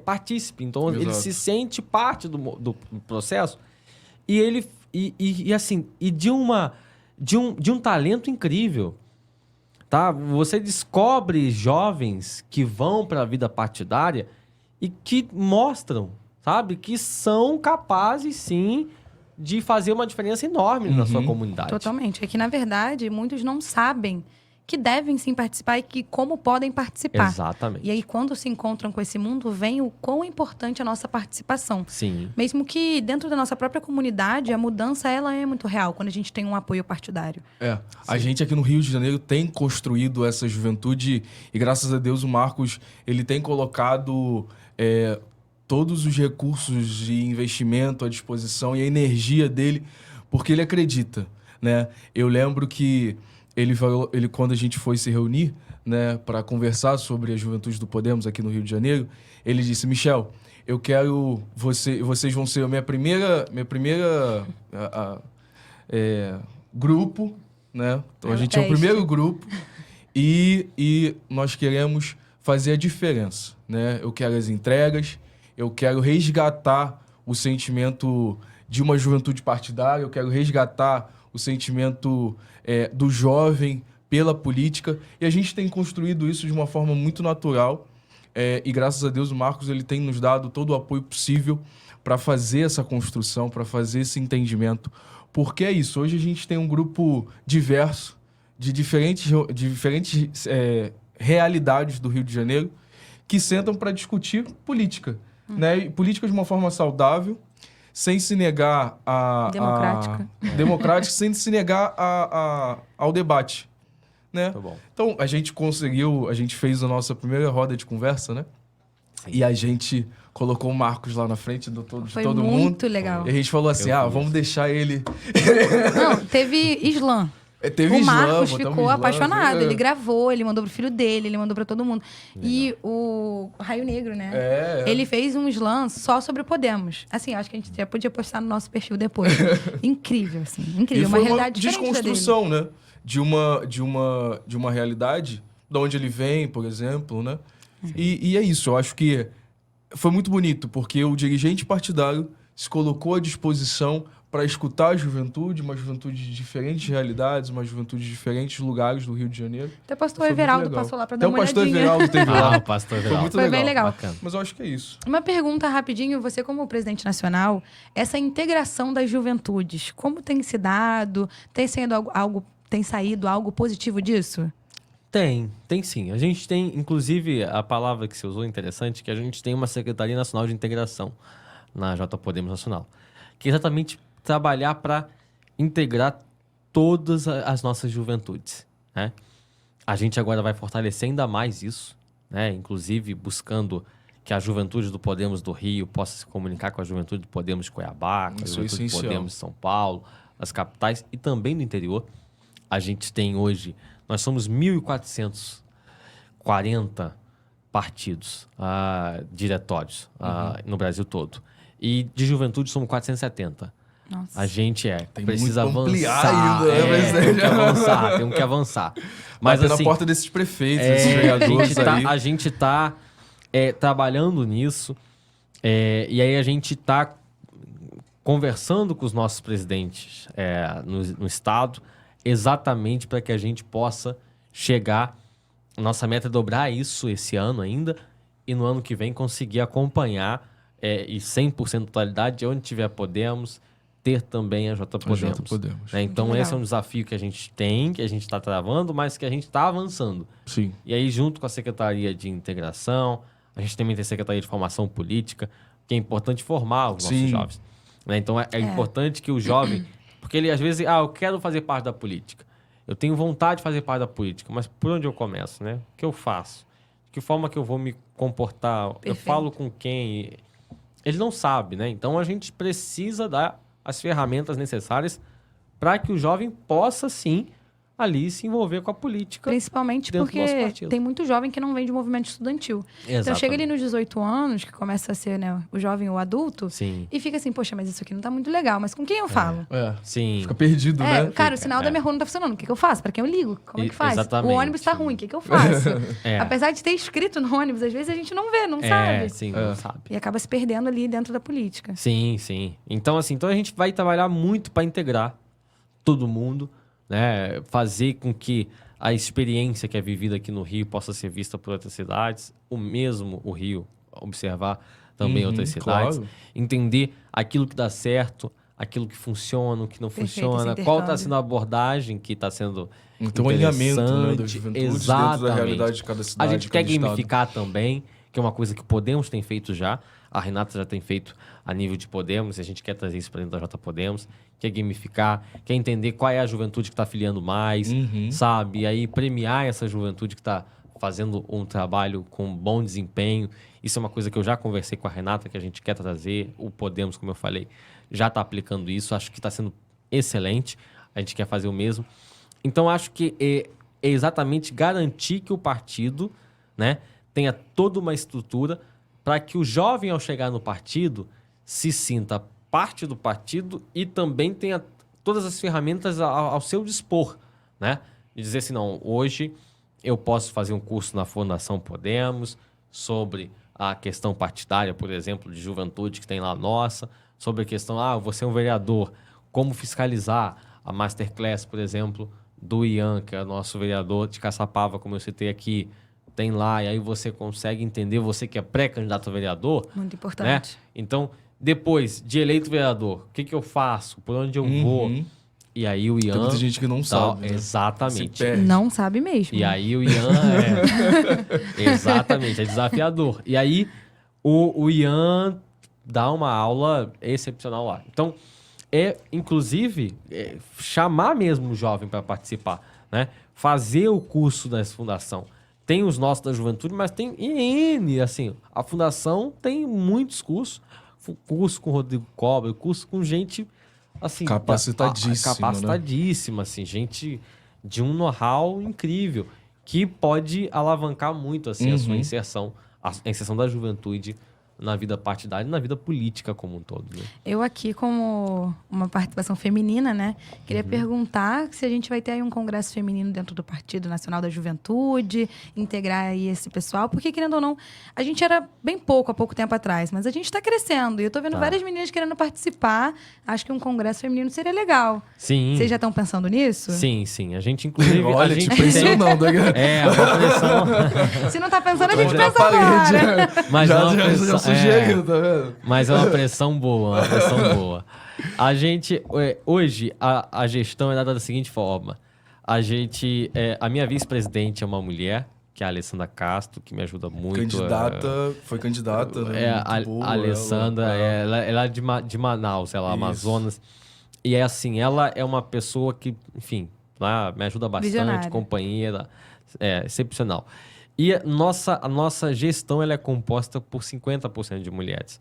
[SPEAKER 3] partícipe. Então, ele se sente parte do processo e ele de um talento incrível, tá? Você descobre jovens que vão para a vida partidária e que mostram, sabe, que são capazes, sim, de fazer uma diferença enorme na sua comunidade.
[SPEAKER 2] Totalmente. É que, na verdade, muitos não sabem que devem sim participar e que como podem participar.
[SPEAKER 3] Exatamente.
[SPEAKER 2] E aí, quando se encontram com esse mundo, vem o quão importante a nossa participação.
[SPEAKER 3] Sim.
[SPEAKER 2] Mesmo que dentro da nossa própria comunidade, a mudança ela é muito real, quando a gente tem um apoio partidário.
[SPEAKER 1] A gente aqui no Rio de Janeiro tem construído essa juventude e, graças a Deus, o Marcos ele tem colocado todos os recursos de investimento à disposição e a energia dele, porque ele acredita, né? Eu lembro que ele quando a gente foi se reunir, né, para conversar sobre a juventude do Podemos aqui no Rio de Janeiro, ele disse: Michel, eu quero vocês vão ser a minha primeira grupo, né? Então a gente é o primeiro grupo e nós queremos fazer a diferença, né? Eu quero as entregas, eu quero resgatar o sentimento de uma juventude partidária, eu quero resgatar o sentimento do jovem pela política, e a gente tem construído isso de uma forma muito natural, e graças a Deus o Marcos ele tem nos dado todo o apoio possível para fazer essa construção, para fazer esse entendimento, porque é isso, hoje a gente tem um grupo diverso de diferentes realidades do Rio de Janeiro que sentam para discutir política, né? E política de uma forma saudável, sem se negar democrática, sem se negar ao debate, né?
[SPEAKER 3] Tá bom.
[SPEAKER 1] Então, a gente fez a nossa primeira roda de conversa, né? Sim. E a gente colocou o Marcos lá na frente de todo mundo.
[SPEAKER 2] Foi muito legal.
[SPEAKER 1] E a gente falou assim, vamos deixar ele...
[SPEAKER 2] Não, teve slam. O Marcos ficou apaixonado. Ele gravou, ele mandou pro filho dele, ele mandou pra todo mundo. Legal. E o Raio Negro, né? Ele fez um slam só sobre o Podemos. Assim, acho que a gente já podia postar no nosso perfil depois. Incrível, assim. Incrível.
[SPEAKER 1] E foi uma realidade desconstrução, né? De uma realidade de onde ele vem, por exemplo, né? E é isso. Eu acho que foi muito bonito, porque o dirigente partidário se colocou à disposição para escutar a juventude, uma juventude de diferentes realidades, uma juventude de diferentes lugares do Rio de Janeiro.
[SPEAKER 2] Até o pastor Everaldo passou lá para dar uma olhadinha.
[SPEAKER 1] Até o pastor Everaldo teve lá.
[SPEAKER 3] O pastor Everaldo.
[SPEAKER 1] Foi muito legal.
[SPEAKER 2] Bem legal.
[SPEAKER 3] Bacana.
[SPEAKER 1] Mas eu acho que é isso.
[SPEAKER 2] Uma pergunta rapidinho, você como presidente nacional, essa integração das juventudes, como tem se dado? Tem saído algo positivo disso?
[SPEAKER 3] Tem sim. A gente tem, inclusive, a palavra que você usou interessante, que a gente tem uma Secretaria Nacional de Integração na J Podemos Nacional, que é exatamente trabalhar para integrar todas as nossas juventudes, né? A gente agora vai fortalecer ainda mais isso, né? Inclusive buscando que a juventude do Podemos do Rio possa se comunicar com a juventude do Podemos de Cuiabá, com a juventude do Podemos de São Paulo, as capitais e também do interior. A gente tem hoje, nós somos 1.440 partidos, diretórios no Brasil todo. E de juventude somos 470.
[SPEAKER 2] Nossa.
[SPEAKER 3] A gente
[SPEAKER 1] tem
[SPEAKER 3] precisa
[SPEAKER 1] muito
[SPEAKER 3] avançar.
[SPEAKER 1] Ainda,
[SPEAKER 3] Temos que avançar. Mas
[SPEAKER 1] assim, na porta desses prefeitos, desses vereadores aí.
[SPEAKER 3] A gente está trabalhando nisso. E aí a gente está conversando com os nossos presidentes no Estado, exatamente para que a gente possa chegar. Nossa meta é dobrar isso esse ano ainda, e no ano que vem conseguir acompanhar e 100% totalidade, onde tiver Podemos, ter também a J Podemos. Então esse é um desafio que a gente tem, que a gente está travando, mas que a gente está avançando.
[SPEAKER 1] Sim.
[SPEAKER 3] E aí, junto com a Secretaria de Integração, a gente também tem a Secretaria de Formação Política, que é importante formar os nossos jovens. Então é importante que o jovem... Porque ele às vezes, eu quero fazer parte da política. Eu tenho vontade de fazer parte da política, mas por onde eu começo, né? O que eu faço? De que forma que eu vou me comportar? Perfeito. Eu falo com quem? Ele não sabe, né? Então a gente precisa dar as ferramentas necessárias para que o jovem possa, sim, ali se envolver com a política.
[SPEAKER 2] Principalmente porque tem muito jovem que não vem de movimento estudantil. Exatamente. Então chega ali nos 18 anos, que começa a ser, né, o jovem ou o adulto,
[SPEAKER 3] sim,
[SPEAKER 2] e fica assim, poxa, mas isso aqui não tá muito legal, mas com quem eu falo?
[SPEAKER 3] Sim.
[SPEAKER 1] Fica perdido, né?
[SPEAKER 2] Cara, o sinal da minha rua não tá funcionando, o que eu faço? Pra quem eu ligo? Como é que faz?
[SPEAKER 3] Exatamente.
[SPEAKER 2] O ônibus tá ruim, o que eu faço? Apesar de ter escrito no ônibus, às vezes a gente não vê, não sabe.
[SPEAKER 3] Sim, não sabe.
[SPEAKER 2] E acaba se perdendo ali dentro da política.
[SPEAKER 3] Sim. Então a gente vai trabalhar muito para integrar todo mundo, né? Fazer com que a experiência que é vivida aqui no Rio possa ser vista por outras cidades, o Rio, observar também outras cidades, claro. Entender aquilo que dá certo, aquilo que funciona, o que não funciona, qual está sendo a abordagem que está sendo
[SPEAKER 1] então, alinhamento, né, da juventude dentro da realidade de cada cidade.
[SPEAKER 3] A gente quer gamificar também, que é uma coisa que o Podemos tem feito já. A Renata já tem feito a nível de Podemos, e a gente quer trazer isso para dentro da J Podemos, quer gamificar, quer entender qual é a juventude que está afiliando mais, sabe? E aí premiar essa juventude que está fazendo um trabalho com bom desempenho. Isso é uma coisa que eu já conversei com a Renata, que a gente quer trazer. O Podemos, como eu falei, já está aplicando isso. Acho que está sendo excelente. A gente quer fazer o mesmo. Então, acho que é exatamente garantir que o partido, né, tenha toda uma estrutura para que o jovem, ao chegar no partido, se sinta parte do partido e também tenha todas as ferramentas ao seu dispor, né? De dizer assim, não, hoje eu posso fazer um curso na Fundação Podemos sobre a questão partidária, por exemplo, de juventude que tem lá nossa, sobre a questão, você é um vereador, como fiscalizar a Masterclass, por exemplo, do Ian, que é nosso vereador de Caçapava, como eu citei aqui, tem lá, e aí você consegue entender, você que é pré-candidato a vereador.
[SPEAKER 2] Muito importante.
[SPEAKER 3] Né? Então, depois de eleito vereador, o que eu faço? Por onde eu vou? E aí o Ian...
[SPEAKER 1] Tem muita gente que não sabe.
[SPEAKER 3] Né? Exatamente.
[SPEAKER 2] Não sabe mesmo.
[SPEAKER 3] E aí o Ian exatamente, é desafiador. E aí o Ian dá uma aula excepcional lá. Então, inclusive, chamar mesmo o jovem para participar, né? Fazer o curso da fundação. Tem os nossos da juventude, mas tem N, assim, a fundação tem muitos cursos. Curso com o Rodrigo Cobra, curso com gente, assim... Capacitadíssima, né? Assim, gente de um know-how incrível, que pode alavancar muito, assim, a sua inserção, a inserção da juventude na vida partidária e na vida política como um todo. Né?
[SPEAKER 2] Eu aqui, como uma participação feminina, né? Queria perguntar se a gente vai ter aí um congresso feminino dentro do Partido Nacional da Juventude, integrar aí esse pessoal, porque, querendo ou não, a gente era bem pouco, há pouco tempo atrás, mas a gente está crescendo. E eu estou vendo várias meninas querendo participar. Acho que um congresso feminino seria legal.
[SPEAKER 3] Sim.
[SPEAKER 2] Vocês já estão pensando nisso?
[SPEAKER 3] Sim. A gente, inclusive...
[SPEAKER 1] Olha, te pressionando.
[SPEAKER 3] Uma pressão.
[SPEAKER 2] Se não está pensando, a gente pensa agora.
[SPEAKER 3] Mas
[SPEAKER 1] já sugeriu, tá vendo?
[SPEAKER 3] Mas é uma pressão boa, A gente, hoje, a gestão é dada da seguinte forma. A minha vice-presidente é uma mulher, que é a Alessandra Castro, que me ajuda muito.
[SPEAKER 1] Foi candidata, né?
[SPEAKER 3] A Alessandra, ela é de Manaus, ela é Amazonas. E é assim, ela é uma pessoa que, enfim, me ajuda bastante,
[SPEAKER 2] visionária.
[SPEAKER 3] companheira, excepcional. E a nossa gestão ela é composta por 50% de mulheres.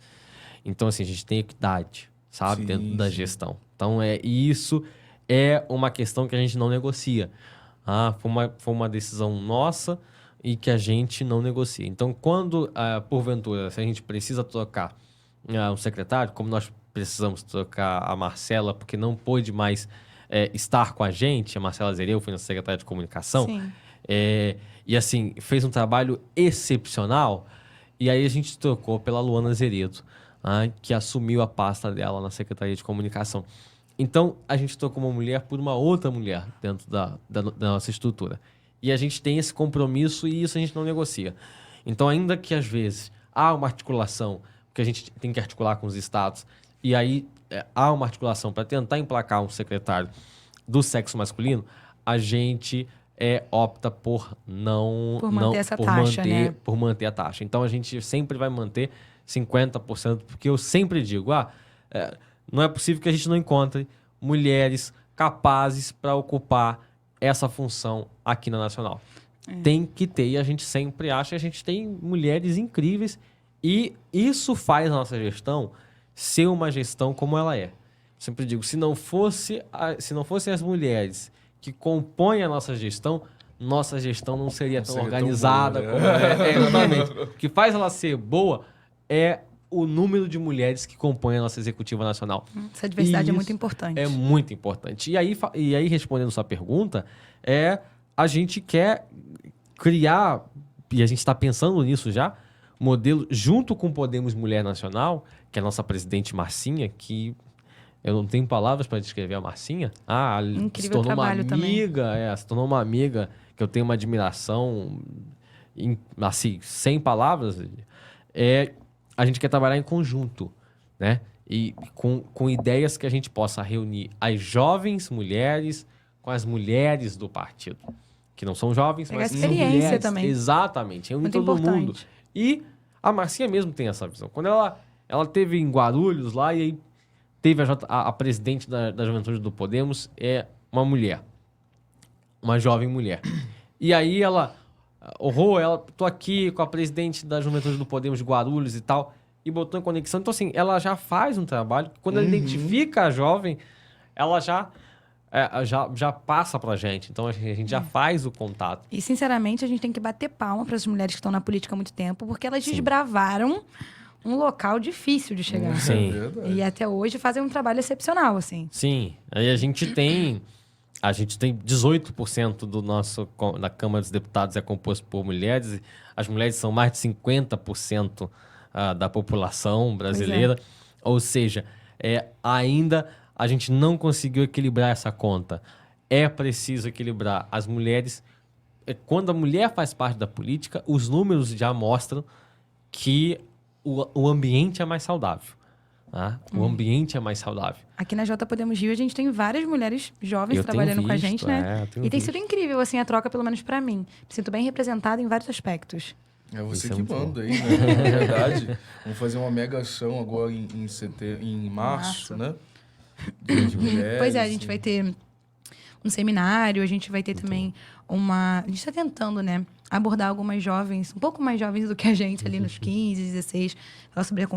[SPEAKER 3] Então, assim, a gente tem equidade, sabe? Dentro da gestão. Então, isso é uma questão que a gente não negocia. Foi uma decisão nossa e que a gente não negocia. Então, quando, porventura, se a gente precisa trocar um secretário, como nós precisamos trocar a Marcela, porque não pôde mais estar com a gente, a Marcela Zereu foi nossa secretária de comunicação.
[SPEAKER 2] Sim.
[SPEAKER 3] E assim, fez um trabalho excepcional. E aí a gente trocou pela Luana Zeredo, que assumiu a pasta dela na Secretaria de Comunicação. Então, a gente trocou uma mulher por uma outra mulher dentro da nossa estrutura. E a gente tem esse compromisso e isso a gente não negocia. Então, ainda que às vezes há uma articulação, porque a gente tem que articular com os estados, e aí há uma articulação para tentar emplacar um secretário do sexo masculino, a gente... opta por
[SPEAKER 2] manter essa taxa, né?
[SPEAKER 3] Por manter a taxa. Então, a gente sempre vai manter 50%, porque eu sempre digo, não é possível que a gente não encontre mulheres capazes para ocupar essa função aqui na Nacional. Tem que ter, e a gente sempre acha que a gente tem mulheres incríveis, e isso faz a nossa gestão ser uma gestão como ela é. Sempre digo, se não fossem as mulheres que compõem a nossa gestão não seria tão organizada como é. Exatamente. O que faz ela ser boa é o número de mulheres que compõem a nossa executiva nacional.
[SPEAKER 2] Essa diversidade é muito importante.
[SPEAKER 3] É muito importante. E aí, respondendo sua pergunta, a gente quer criar, e a gente está pensando nisso já, modelo junto com o Podemos Mulher Nacional, que é a nossa presidente Marcinha, que... Eu não tenho palavras para descrever a Marcinha.
[SPEAKER 2] Incrível
[SPEAKER 3] se tornou uma amiga,
[SPEAKER 2] também.
[SPEAKER 3] Se tornou uma amiga que eu tenho uma admiração, assim, sem palavras. A gente quer trabalhar em conjunto, né? E com ideias que a gente possa reunir as jovens mulheres com as mulheres do partido. Que não são jovens, mas são mulheres.
[SPEAKER 2] Também.
[SPEAKER 3] Exatamente, reunir todo
[SPEAKER 2] importante.
[SPEAKER 3] mundo. E a Marcinha mesmo tem essa visão. Quando ela teve em Guarulhos lá e aí teve a presidente da Juventude do Podemos, uma mulher. Uma jovem mulher. E aí ela... tô aqui com a presidente da Juventude do Podemos de Guarulhos e tal, e botou em conexão. Então, assim, ela já faz um trabalho. Quando ela identifica a jovem, ela já passa pra gente. Então, a gente já faz o contato.
[SPEAKER 2] E, sinceramente, a gente tem que bater palma para as mulheres que estão na política há muito tempo, porque elas desbravaram um local difícil de chegar.
[SPEAKER 3] Sim.
[SPEAKER 2] E até hoje fazem um trabalho excepcional, assim.
[SPEAKER 3] Sim. Aí a gente tem 18% da Câmara dos Deputados é composto por mulheres. As mulheres são mais de 50% da população brasileira. Ou seja, ainda a gente não conseguiu equilibrar essa conta. É preciso equilibrar as mulheres. Quando a mulher faz parte da política, os números já mostram que o ambiente é mais saudável. Né? O ambiente é mais saudável.
[SPEAKER 2] Aqui na Jota Podemos Rio, a gente tem várias mulheres jovens trabalhando com a gente, né? E tem sido incrível, assim, a troca, pelo menos pra mim. Me sinto bem representada em vários aspectos.
[SPEAKER 1] É você que manda aí, né? Na verdade, vamos fazer uma mega ação agora em março, né? De mulheres,
[SPEAKER 2] pois é, a gente vai ter um seminário, a gente vai ter também a gente está tentando, né, abordar algumas jovens, um pouco mais jovens do que a gente, ali nos 15, 16, falar sobre a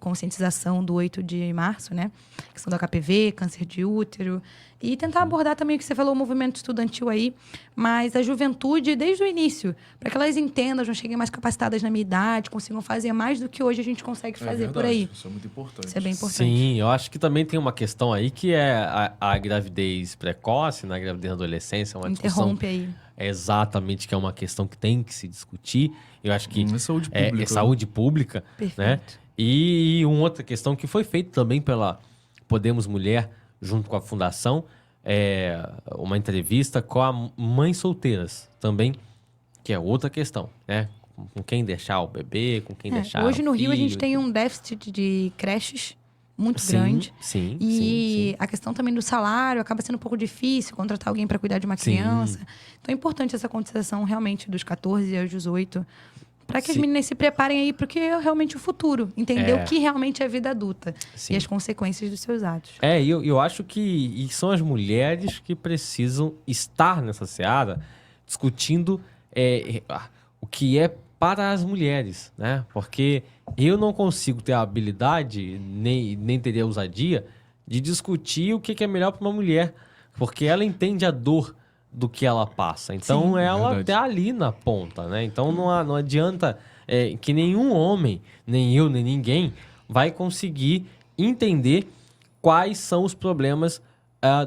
[SPEAKER 2] conscientização do 8 de março, né? Questão do HPV, câncer de útero. E tentar abordar também o que você falou, o movimento estudantil aí, mas a juventude desde o início, para que elas entendam, já cheguem mais capacitadas na minha idade, consigam fazer mais do que hoje a gente consegue fazer por aí.
[SPEAKER 1] Isso é muito importante.
[SPEAKER 2] Isso é bem importante.
[SPEAKER 3] Sim, eu acho que também tem uma questão aí que é a gravidez precoce, né? A gravidez na adolescência, uma
[SPEAKER 2] Interrompe aí.
[SPEAKER 3] É exatamente, que é uma questão que tem que se discutir. Eu acho que
[SPEAKER 1] é saúde pública.
[SPEAKER 3] É saúde pública.
[SPEAKER 2] Perfeito.
[SPEAKER 3] Né? E uma outra questão que foi feita também pela Podemos Mulher, junto com a Fundação, uma entrevista com a mães solteiras também, que é outra questão, né? Com quem deixar o bebê, com quem deixar
[SPEAKER 2] hoje
[SPEAKER 3] o
[SPEAKER 2] no
[SPEAKER 3] filho,
[SPEAKER 2] Rio a gente tem um déficit de creches muito
[SPEAKER 3] sim,
[SPEAKER 2] grande.
[SPEAKER 3] Sim,
[SPEAKER 2] e a questão também do salário acaba sendo um pouco difícil contratar alguém para cuidar de uma criança. Então é importante essa conscientização realmente dos 14 aos 18, para que as meninas se preparem aí para o que é realmente o futuro. Entender o que realmente é a vida adulta e as consequências dos seus atos.
[SPEAKER 3] Eu acho que são as mulheres que precisam estar nessa seara discutindo o que é para as mulheres, né? Porque eu não consigo ter a habilidade, nem teria a ousadia de discutir o que é melhor para uma mulher, porque ela entende a dor do que ela passa. Então, ela está ali na ponta, né? Então, não adianta que nenhum homem, nem eu, nem ninguém, vai conseguir entender quais são os problemas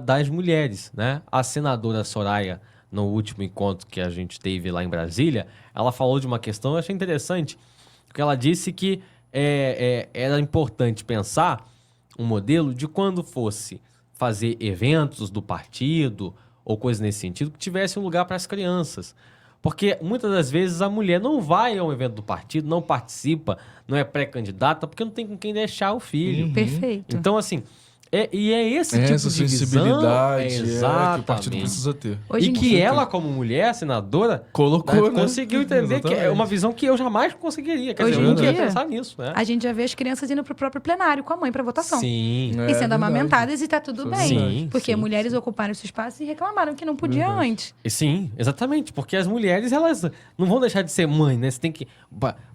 [SPEAKER 3] das mulheres, né? A senadora Soraya, no último encontro que a gente teve lá em Brasília, ela falou de uma questão que eu achei interessante, porque ela disse que era importante pensar um modelo de quando fosse fazer eventos do partido ou coisa nesse sentido, que tivesse um lugar para as crianças. Porque muitas das vezes a mulher não vai a um evento do partido, não participa, não é pré-candidata, porque não tem com quem deixar o filho.
[SPEAKER 2] Perfeito.
[SPEAKER 3] Então, assim, esse tipo
[SPEAKER 1] essa
[SPEAKER 3] de visão,
[SPEAKER 1] sensibilidade que o partido precisa ter.
[SPEAKER 2] Hoje
[SPEAKER 3] e que ela, como mulher, senadora,
[SPEAKER 1] colocou, né?
[SPEAKER 3] conseguiu entender que é uma visão que eu jamais conseguiria. Quer dizer, eu nunca ia pensar nisso, né?
[SPEAKER 2] A gente já vê as crianças indo pro próprio plenário com a mãe para votação.
[SPEAKER 3] Sim.
[SPEAKER 2] E sendo amamentadas e tá tudo bem.
[SPEAKER 3] Sim,
[SPEAKER 2] porque mulheres ocuparam esse espaço e reclamaram que não podia antes.
[SPEAKER 3] Sim, exatamente. Porque as mulheres, elas não vão deixar de ser mãe, né? Você tem que...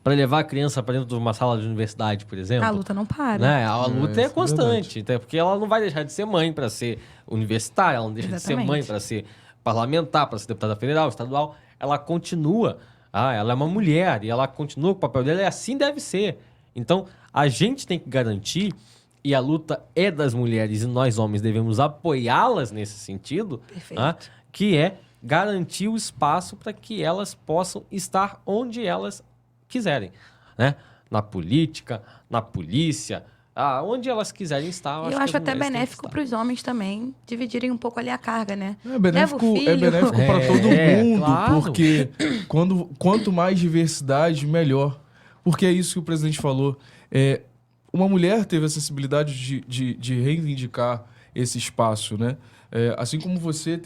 [SPEAKER 3] Para levar a criança para dentro de uma sala de universidade, por exemplo.
[SPEAKER 2] A luta não para.
[SPEAKER 3] Né? A luta é constante. Até porque ela não vai deixar de ser mãe para ser universitária, ela não deixa de ser mãe para ser parlamentar, para ser deputada federal, estadual. Ela continua. Ela é uma mulher e ela continua com o papel dela e assim deve ser. Então, a gente tem que garantir, e a luta é das mulheres e nós homens devemos apoiá-las nesse sentido, que é garantir o espaço para que elas possam estar onde elas quiserem, né? Na política, na polícia, onde elas quiserem estar.
[SPEAKER 2] Eu acho até benéfico para os homens também dividirem um pouco ali a carga, né?
[SPEAKER 1] É benéfico para todo mundo, claro. Porque quanto mais diversidade, melhor. Porque é isso que o presidente falou. Uma mulher teve a sensibilidade de reivindicar esse espaço, né? Assim como você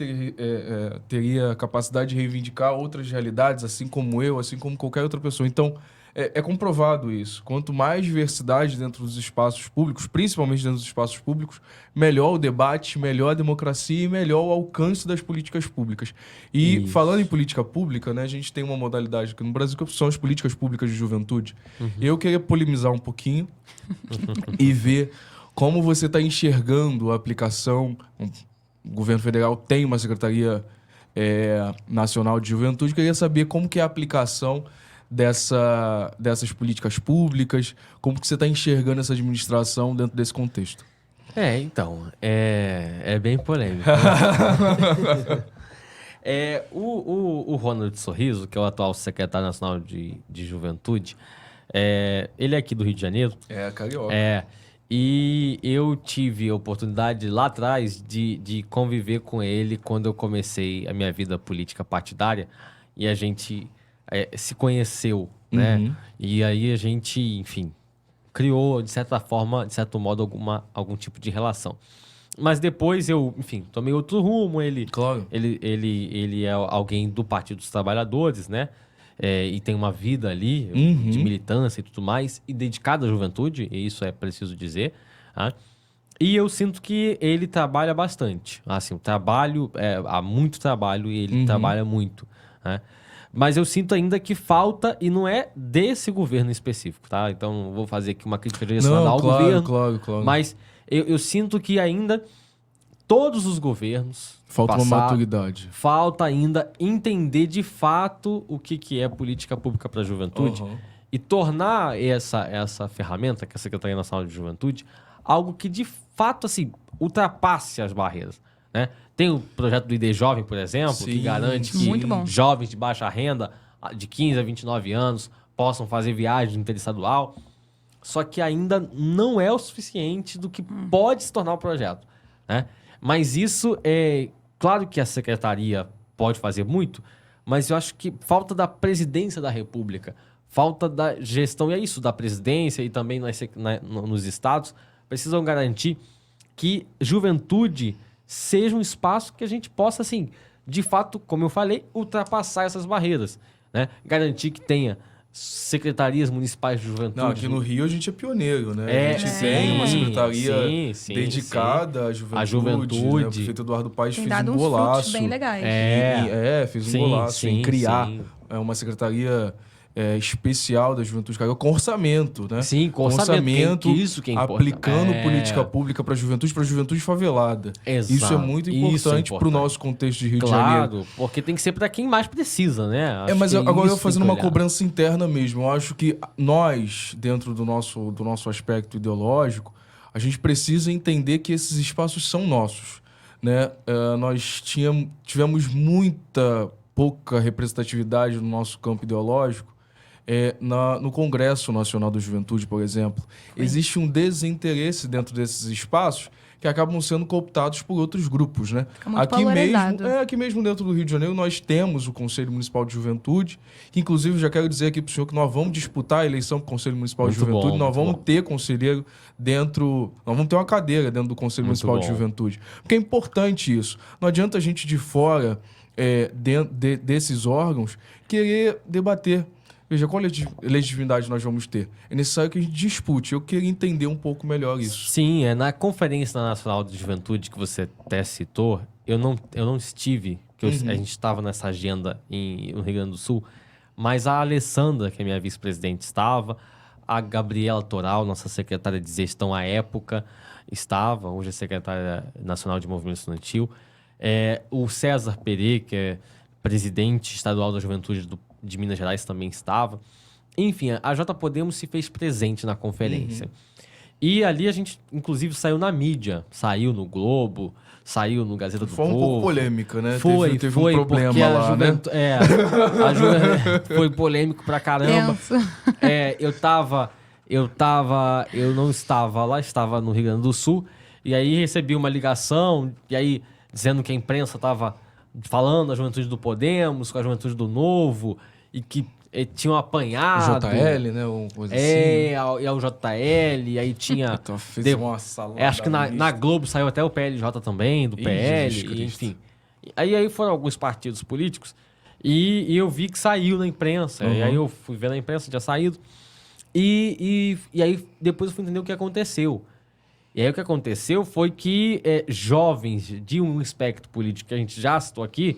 [SPEAKER 1] teria a capacidade de reivindicar outras realidades, assim como eu, assim como qualquer outra pessoa. Então, é comprovado isso. Quanto mais diversidade dentro dos espaços públicos, principalmente dentro dos espaços públicos, melhor o debate, melhor a democracia e melhor o alcance das políticas públicas. E falando em política pública, né, a gente tem uma modalidade aqui no Brasil que são as políticas públicas de juventude. Eu queria polemizar um pouquinho e ver como você está enxergando a aplicação. O governo federal tem uma Secretaria Nacional de Juventude. Eu queria saber como que é a aplicação dessas políticas públicas, como que você está enxergando essa administração dentro desse contexto.
[SPEAKER 3] Então, é bem polêmico. O Ronald Sorriso, que é o atual secretário nacional de Juventude, ele é aqui do Rio de Janeiro.
[SPEAKER 1] Carioca.
[SPEAKER 3] E eu tive a oportunidade lá atrás de conviver com ele quando eu comecei a minha vida política partidária e a gente se conheceu, né? E aí a gente, enfim, criou, de certa forma, de certo modo, algum tipo de relação. Mas depois eu, enfim, tomei outro rumo. Ele é alguém do Partido dos Trabalhadores, né? E tem uma vida ali de militância e tudo mais, e dedicado à juventude, e isso é preciso dizer. Tá? E eu sinto que ele trabalha bastante. Assim, o trabalho, há muito trabalho e ele trabalha muito. Né? Mas eu sinto ainda que falta, e não é desse governo específico, tá? Então, não vou fazer aqui uma crítica direcionada ao governo.
[SPEAKER 1] Claro.
[SPEAKER 3] Mas eu sinto que ainda todos os governos...
[SPEAKER 1] Falta uma maturidade.
[SPEAKER 3] Falta ainda entender de fato o que é política pública para a juventude e tornar essa ferramenta, que é a Secretaria Nacional de Juventude, algo que de fato assim, ultrapasse as barreiras. Né? Tem o projeto do ID Jovem, por exemplo, que garante que jovens de baixa renda, de 15 a 29 anos, possam fazer viagem interestadual. Só que ainda não é o suficiente do que pode se tornar o projeto. Né? Mas isso é... Claro que a secretaria pode fazer muito, mas eu acho que falta da presidência da República, falta da gestão, e é isso, da presidência e também nos estados, precisam garantir que juventude seja um espaço que a gente possa, assim, de fato, como eu falei, ultrapassar essas barreiras. Né? Garantir que tenha secretarias municipais de juventude.
[SPEAKER 1] Não, aqui no Rio a gente é pioneiro, né? A gente tem uma secretaria dedicada à juventude. Né? O prefeito Eduardo Paes fez um golaço.
[SPEAKER 2] Bem legais.
[SPEAKER 1] Fez um golaço em criar uma secretaria especial da juventude carioca com orçamento, né?
[SPEAKER 3] Sim, com orçamento.
[SPEAKER 1] Isso que é aplicando política pública para a juventude favelada.
[SPEAKER 3] Exato.
[SPEAKER 1] Isso é muito importante para o nosso contexto de Rio de Janeiro.
[SPEAKER 3] Claro, porque tem que ser para quem mais precisa, né?
[SPEAKER 1] Mas agora eu fazendo uma cobrança interna mesmo. Eu acho que nós, dentro do nosso aspecto ideológico, a gente precisa entender que esses espaços são nossos, né? Nós tivemos pouca representatividade no nosso campo ideológico. No Congresso Nacional da Juventude, por exemplo, existe um desinteresse dentro desses espaços que acabam sendo cooptados por outros grupos, né? Aqui mesmo dentro do Rio de Janeiro nós temos o Conselho Municipal de Juventude, que inclusive já quero dizer aqui para o senhor que nós vamos disputar a eleição para o Conselho Municipal de Juventude, nós vamos ter conselheiro nós vamos ter uma cadeira dentro do Conselho Municipal de Juventude. Porque é importante isso. Não adianta a gente de fora desses órgãos querer debater. Veja, qual legitimidade nós vamos ter? É necessário que a gente dispute. Eu queria entender um pouco melhor isso.
[SPEAKER 3] Sim, na Conferência Nacional de Juventude que você até citou, eu não estive, a gente estava nessa agenda no Rio Grande do Sul, mas a Alessandra, que é minha vice-presidente, estava, a Gabriela Toral, nossa secretária de gestão à época, estava, hoje é secretária nacional de movimento estudantil, o César Perê, que é presidente estadual da Juventude de Minas Gerais, também estava. Enfim, a J Podemos se fez presente na conferência. E ali a gente, inclusive, saiu na mídia. Saiu no Globo, saiu no Gazeta do Povo.
[SPEAKER 1] Foi um pouco polêmica, né? Teve
[SPEAKER 3] um
[SPEAKER 1] problema lá, né?
[SPEAKER 3] Foi polêmico pra caramba. Eu não estava lá, estava no Rio Grande do Sul. E aí recebi uma ligação, e aí dizendo que a imprensa estava falando da juventude do Podemos, com a juventude do Novo, e que tinham apanhado.
[SPEAKER 1] JL, né? Uma coisa assim.
[SPEAKER 3] E ao JL, e aí tinha...
[SPEAKER 1] Então, fez uma salada.
[SPEAKER 3] Acho que na Globo saiu até o PLJ também, do PL, enfim. Aí foram alguns partidos políticos, e eu vi que saiu na imprensa. E aí eu fui ver na imprensa, tinha saído. E aí depois eu fui entender o que aconteceu. E aí o que aconteceu foi que jovens de um espectro político que a gente já citou aqui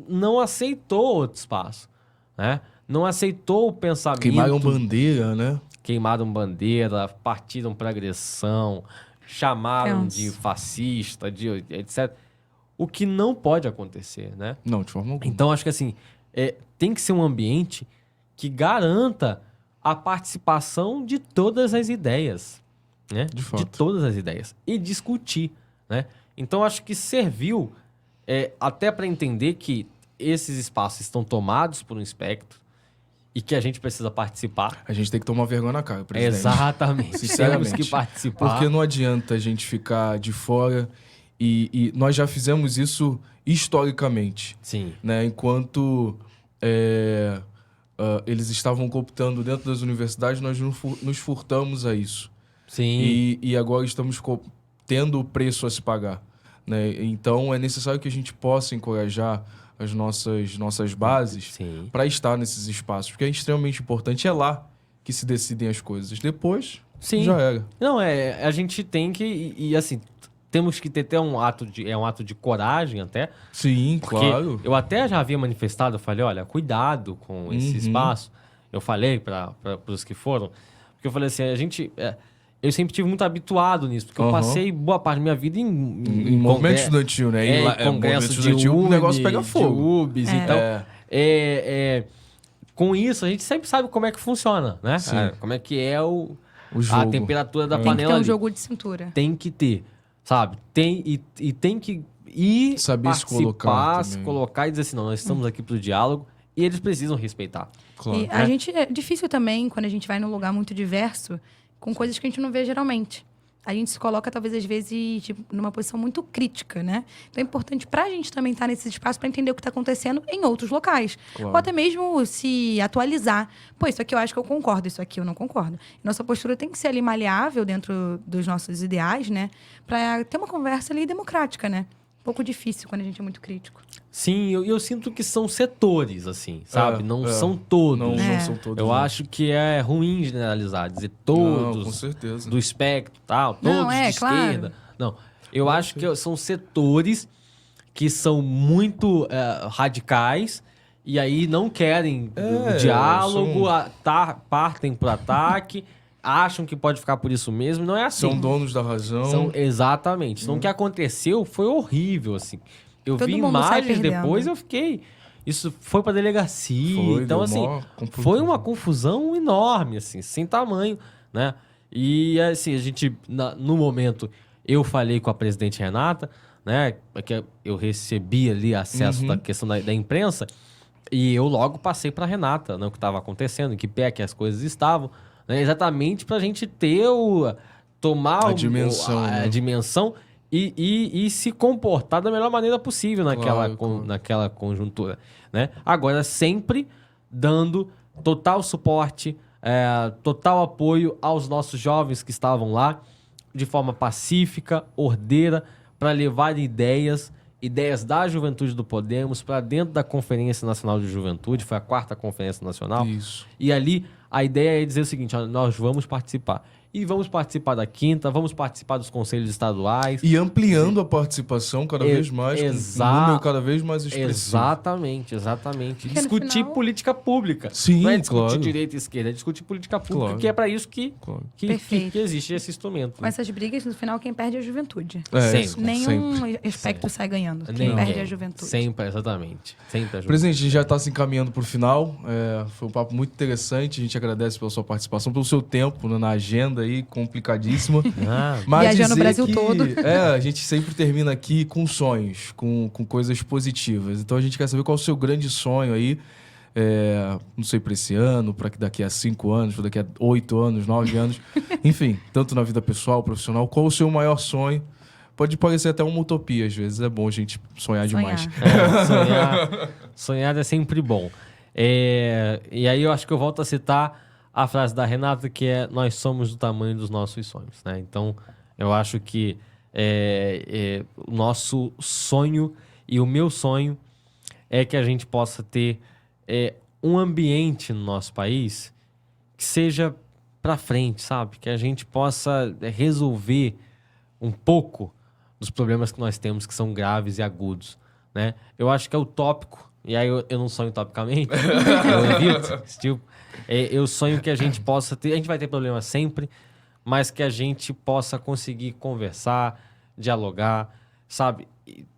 [SPEAKER 3] não aceitou outro espaço, né? Não aceitou o pensamento...
[SPEAKER 1] Queimaram bandeira, né?
[SPEAKER 3] Queimaram bandeira, partiram para agressão, chamaram de fascista, etc. O que não pode acontecer, né?
[SPEAKER 1] Não, de forma alguma.
[SPEAKER 3] Então acho que assim, tem que ser um ambiente que garanta a participação de todas as ideias. Né? De todas as ideias. E discutir. Né? Então, acho que serviu até para entender que esses espaços estão tomados por um espectro e que a gente precisa participar.
[SPEAKER 1] A gente tem que tomar vergonha na cara, presidente.
[SPEAKER 3] Exatamente.
[SPEAKER 1] Sinceramente.
[SPEAKER 3] Temos que participar.
[SPEAKER 1] Porque não adianta a gente ficar de fora e nós já fizemos isso historicamente.
[SPEAKER 3] Sim.
[SPEAKER 1] Né? Enquanto eles estavam cooptando dentro das universidades, nós nos furtamos a isso.
[SPEAKER 3] Sim.
[SPEAKER 1] E agora estamos tendo o preço a se pagar, né? Então, é necessário que a gente possa encorajar as nossas bases para estar nesses espaços, porque é extremamente importante. É lá que se decidem as coisas. Depois, já era.
[SPEAKER 3] Não, a gente tem que... E assim, temos que ter um ato de coragem até.
[SPEAKER 1] Sim, claro.
[SPEAKER 3] Eu até já havia manifestado, eu falei, olha, cuidado com esse espaço. Eu falei para os que foram, porque eu falei assim, eu sempre tive muito habituado nisso, porque eu passei boa parte da minha vida em
[SPEAKER 1] movimento estudantil, né?
[SPEAKER 3] Congresso estudantil,
[SPEAKER 1] o negócio pega fogo.
[SPEAKER 3] UBS, então... com isso, a gente sempre sabe como é que funciona, né? Como é que é o jogo. A temperatura da panela.
[SPEAKER 2] Tem que ter um jogo de cintura.
[SPEAKER 3] Tem que ter, sabe? Tem que ir
[SPEAKER 1] saber
[SPEAKER 3] se colocar e dizer assim, não, nós estamos aqui para o diálogo e eles precisam respeitar.
[SPEAKER 2] Claro. E a gente, é difícil também, quando a gente vai num lugar muito diverso, com coisas que a gente não vê geralmente. A gente se coloca, talvez, às vezes, tipo, numa posição muito crítica, né? Então, é importante pra gente também estar nesse espaço para entender o que está acontecendo em outros locais. Claro. Ou até mesmo se atualizar. Pô, isso aqui eu acho que eu concordo, isso aqui eu não concordo. Nossa postura tem que ser ali maleável dentro dos nossos ideais, né? Para ter uma conversa ali democrática, né? Um pouco difícil quando a gente é muito crítico.
[SPEAKER 3] Sim, eu sinto que são setores, assim, sabe? Não são todos.
[SPEAKER 1] Não são todos.
[SPEAKER 3] Eu acho que é ruim generalizar, dizer todos.
[SPEAKER 1] Não, com certeza.
[SPEAKER 3] Do espectro e tal, todos de esquerda. Não, eu acho que são setores que são muito radicais e aí não querem o diálogo, partem pro ataque, acham que pode ficar por isso mesmo. Não é assim.
[SPEAKER 1] São donos da razão.
[SPEAKER 3] Exatamente. Então, o que aconteceu foi horrível, assim. Eu vi imagens depois, eu fiquei... Isso foi pra delegacia. Então, assim, foi uma confusão enorme, assim, sem tamanho, né? E, assim, a gente, no momento, eu falei com a presidente Renata, né? Que eu recebi ali acesso da questão da imprensa, e eu logo passei pra Renata, né? O que estava acontecendo, em que pé que as coisas estavam, né? Exatamente pra gente ter tomar
[SPEAKER 1] a dimensão,
[SPEAKER 3] a dimensão e se comportar da melhor maneira possível naquela conjuntura, né? Agora, sempre dando total suporte, total apoio aos nossos jovens que estavam lá, de forma pacífica, ordeira, para levar ideias da Juventude do Podemos para dentro da Conferência Nacional de Juventude, foi a 4ª Conferência Nacional.
[SPEAKER 1] Isso.
[SPEAKER 3] E ali a ideia é dizer o seguinte, nós vamos participar. E vamos participar da 5ª, vamos participar dos conselhos estaduais.
[SPEAKER 1] E ampliando a participação cada vez mais, com um número cada vez mais expressivo.
[SPEAKER 3] Exatamente. Discutir final... política pública.
[SPEAKER 1] Sim,
[SPEAKER 3] não é discutir direita e esquerda, é discutir política pública, que é para isso que existe esse instrumento.
[SPEAKER 2] Com essas brigas, no final, quem perde é a juventude.
[SPEAKER 3] Sempre.
[SPEAKER 2] Nenhum aspecto sai ganhando. Quem perde é a juventude.
[SPEAKER 3] Sempre, exatamente. Sempre a juventude.
[SPEAKER 1] Presidente, a gente já está se encaminhando para o final. Foi um papo muito interessante. A gente agradece pela sua participação, pelo seu tempo na agenda aí, complicadíssima. Mas
[SPEAKER 2] viajando o Brasil todo.
[SPEAKER 1] A gente sempre termina aqui com sonhos, com coisas positivas. Então a gente quer saber qual é o seu grande sonho aí. Não sei, para esse ano, para daqui a 5 anos, para daqui a 8 anos, 9 anos. Enfim, tanto na vida pessoal, profissional. Qual o seu maior sonho? Pode parecer até uma utopia, às vezes. É bom a gente sonhar demais.
[SPEAKER 3] Sonhar é sempre bom. E aí eu acho que eu volto a citar a frase da Renata, que é: nós somos do tamanho dos nossos sonhos, né? Então, eu acho que o nosso sonho e o meu sonho é que a gente possa ter um ambiente no nosso país que seja para frente, sabe? Que a gente possa resolver um pouco dos problemas que nós temos, que são graves e agudos, né? Eu acho que é utópico, e aí eu não sonho utopicamente, eu evito esse tipo. Eu sonho que a gente possa ter... A gente vai ter problemas sempre, mas que a gente possa conseguir conversar, dialogar, sabe?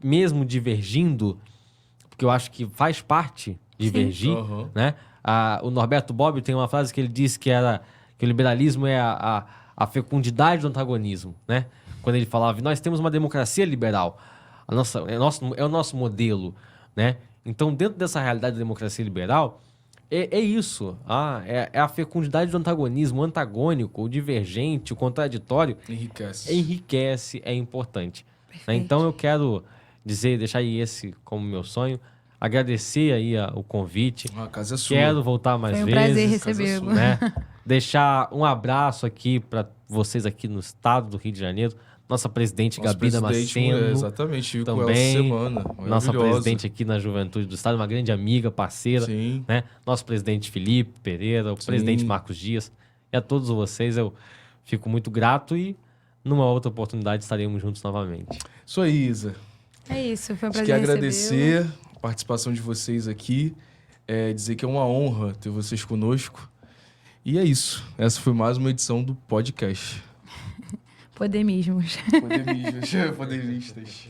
[SPEAKER 3] Mesmo divergindo, porque eu acho que faz parte divergir, né? O Norberto Bobbio tem uma frase que ele diz que o liberalismo é a fecundidade do antagonismo, né? Quando ele falava, nós temos uma democracia liberal, é o nosso modelo, né? Então, dentro dessa realidade da democracia liberal, é isso. É a fecundidade do antagonismo, o antagônico, o divergente, o contraditório. Enriquece, é importante. Né? Então, eu quero deixar aí esse como meu sonho. agradecer aí o convite.
[SPEAKER 1] A casa é sua.
[SPEAKER 3] Quero voltar mais vezes.
[SPEAKER 2] Foi um prazer recebê-lo.
[SPEAKER 3] Né? Deixar um abraço aqui para vocês aqui no estado do Rio de Janeiro. Nossa presidente Gabi Damasceno.
[SPEAKER 1] Exatamente, viu
[SPEAKER 3] também,
[SPEAKER 1] com ela essa semana.
[SPEAKER 3] Nossa presidente aqui na Juventude do Estado, uma grande amiga, parceira.
[SPEAKER 1] Sim.
[SPEAKER 3] Né? Nosso presidente Felipe Pereira, o presidente Marcos Dias. E a todos vocês eu fico muito grato e numa outra oportunidade estaremos juntos novamente.
[SPEAKER 1] Isso aí, Isa.
[SPEAKER 2] É isso, foi um prazer
[SPEAKER 1] Quero agradecer a participação de vocês aqui. Dizer que é uma honra ter vocês conosco. E é isso. Essa foi mais uma edição do podcast.
[SPEAKER 2] Podemismos.
[SPEAKER 1] Podemistas.